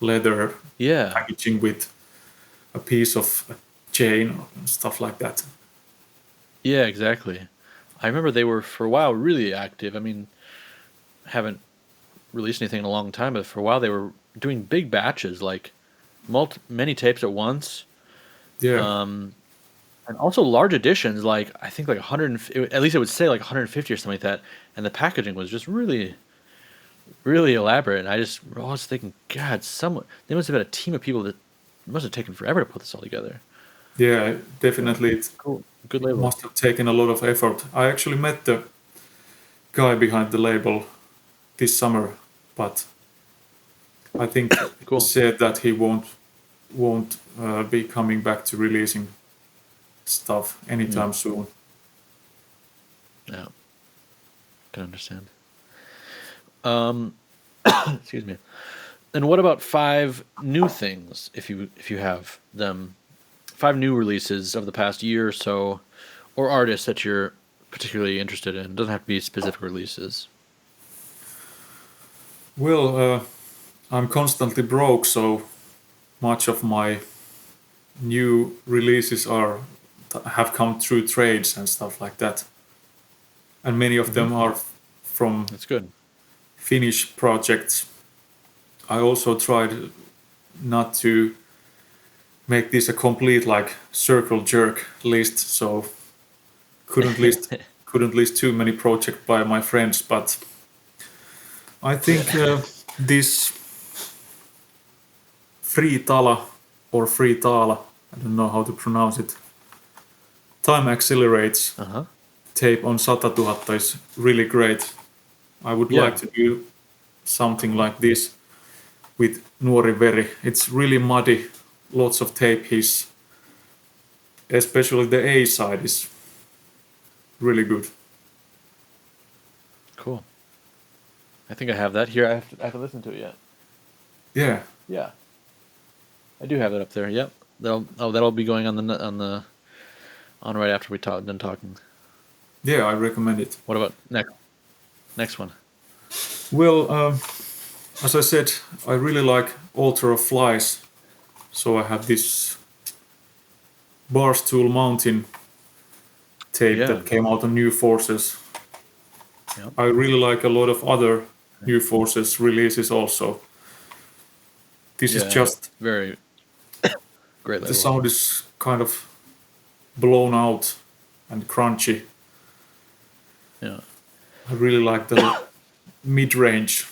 leather Yeah. packaging with a piece of a chain and stuff like that. Yeah, exactly. I remember they were for a while really active. I mean, haven't released anything in a long time, but for a while they were doing big batches, like many tapes at once. Yeah, Um, and also large editions, like I think like 100, at least it would say like 150 or something like that. And the packaging was just really, really elaborate. And I was thinking, God, they must have had a team of people that must have taken forever to put this all together. yeah, Yeah, definitely. It cool, good label. must have taken a lot of effort. I actually met the guy behind the label this summer, but I think he Cool. said that he won't be coming back to releasing stuff anytime soon. Yeah, can understand. Excuse me. And what about 5 new things, if you have them? 5 new releases of the past year or so, or artists that you're particularly interested in. It doesn't have to be specific releases. Well, I'm constantly broke, so much of my new releases have come through trades and stuff like that, and many of them are from That's good. Finnish projects. I also tried not to make this a complete like circle jerk list, so couldn't list too many projects by my friends, but I think this Fritala or Fritala, I don't know how to pronounce it. Time Accelerates Uh-huh. tape on 100 000 is really great. I would Yeah. like to do something like this with NUORI VERI. It's really muddy, lots of tape hiss. Especially the A side is really good. Cool. I think I have that here. I have to listen to it yet. Yeah, Yeah. I do have it up there. Yep. That'll be going on right after we done talking. yeah, I recommend it. What about next one? Well, as I said, I really like Altar of Flies, so I have this Barstool Mountain tape Yeah. that came out on New Forces. Yep. I really like a lot of other New Forces releases also. This is just very great label. the sound is kind of blown out and crunchy. Yeah. I really like the mid-range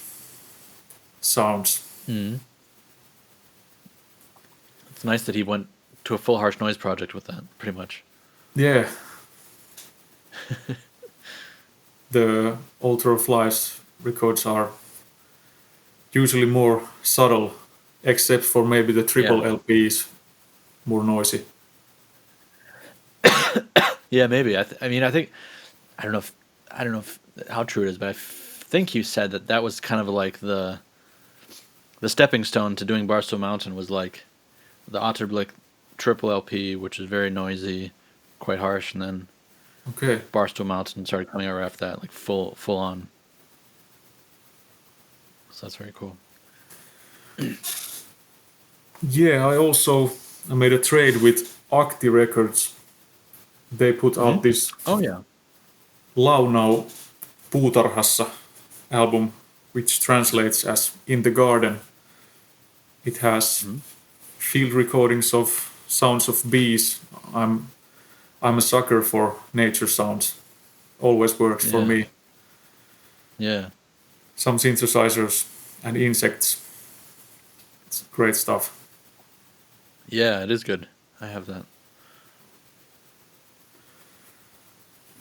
sounds. It's nice that he went to a full harsh noise project with that, pretty much. Yeah. The Altar of Flies records are usually more subtle, except for maybe the triple LP is more noisy. Yeah, maybe. I mean, I think I don't know if how true it is, but I think you said that was kind of like the stepping stone to doing Barstow Mountain was like the Otterblick triple LP, which is very noisy, quite harsh, and then Okay. Barstow Mountain started coming out after that, like full on. So that's very cool. Yeah, I made a trade with Acti Records. They put out this Oh yeah. Launau Puutarhassa album, which translates as In the Garden. It has field recordings of sounds of bees. I'm a sucker for nature sounds. Always works for Yeah. me. Yeah. Some synthesizers and insects. It's great stuff. Yeah, it is good. I have that.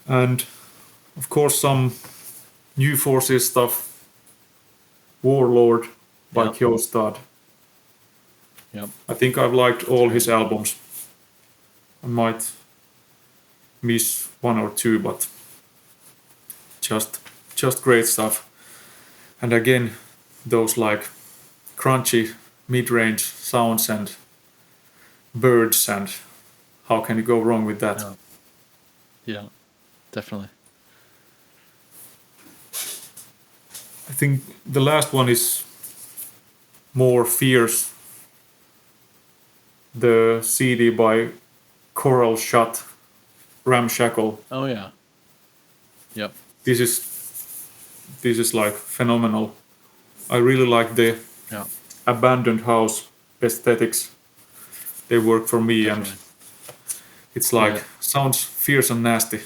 And of course some New Forces stuff. Warlord, by Yep. Kjostad. Yep. I think I've liked all his albums. I might miss one or two, but just great stuff. And again, those like crunchy mid-range sounds and birds, and how can you go wrong with that? Yeah. Yeah, definitely. I think the last one is more fierce. The CD by Coral Shut, Ramshackle. Oh yeah. Yep. This is like phenomenal. I really like the Yeah. abandoned house aesthetics. They work for me, Definitely. and it's like Yeah. sounds fierce and nasty.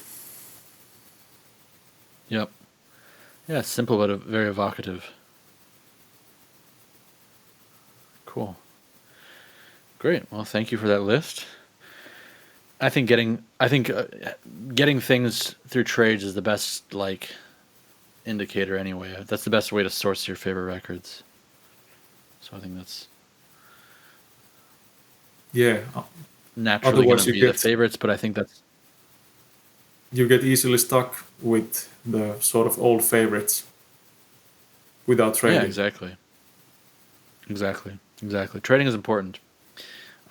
Yep. Yeah, simple but very evocative. Cool. Great. Well, thank you for that list. I think getting things through trades is the best like indicator anyway. That's the best way to source your favorite records. So I think that's Yeah, naturally going otherwise to you be the get favorites, but I think that's you get easily stuck with the sort of old favorites without yeah, trading. exactly. Trading is important.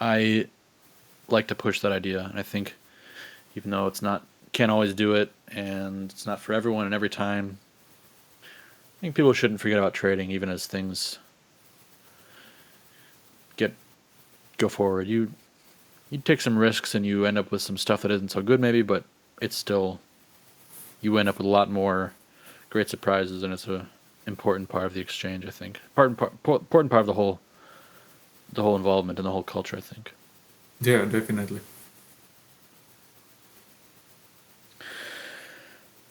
I like to push that idea, and I think even though can't always do it, and it's not for everyone and every time, I think people shouldn't forget about trading even as things go forward. You take some risks and you end up with some stuff that isn't so good maybe, but it's still, you end up with a lot more great surprises, and it's a important part of the exchange, I think. Important part of the whole involvement and the whole culture, I think. Yeah, definitely.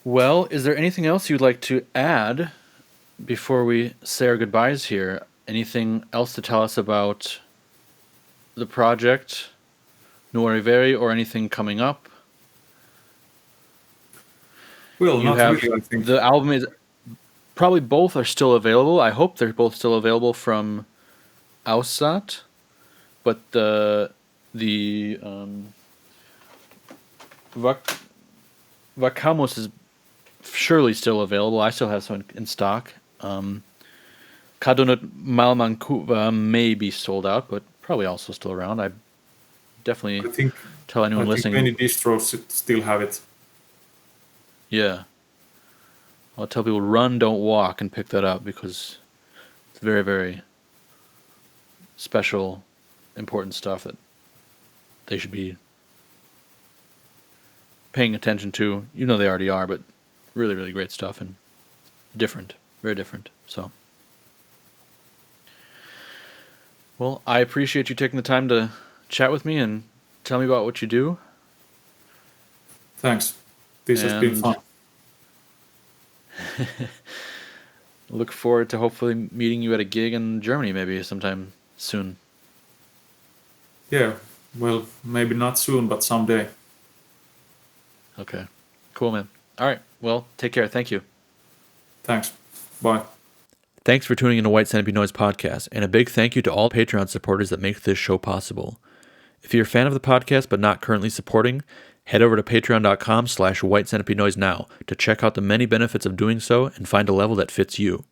Well, is there anything else you'd like to add before we say our goodbyes here? Anything else to tell us about the project, NUORI VERI, or anything coming up? Well, You not have really, I think. the album is probably both are still available. I hope they're both still available from Aussaat, but the Vacamos is surely still available. I still have some in stock. Kadonut Malmankuva may be sold out, but probably also still around. I definitely I think tell anyone I think listening. many distros still have it. Yeah. I'll tell people run, don't walk, and pick that up because it's very, very special, important stuff that they should be paying attention to. You know they already are, but really, really great stuff and different, very different. So, well, I appreciate you taking the time to chat with me and tell me about what you do. Thanks. This has been And- fun. Look forward to hopefully meeting you at a gig in Germany maybe sometime soon. Yeah, well, maybe not soon, but someday. Okay. Cool, man. All right. Well, take care. Thank you. Thanks. Bye. Thanks for tuning in to White Centipede Noise Podcast, and a big thank you to all Patreon supporters that make this show possible. If you're a fan of the podcast but not currently supporting, head over to patreon.com/White Centipede Noise now to check out the many benefits of doing so and find a level that fits you.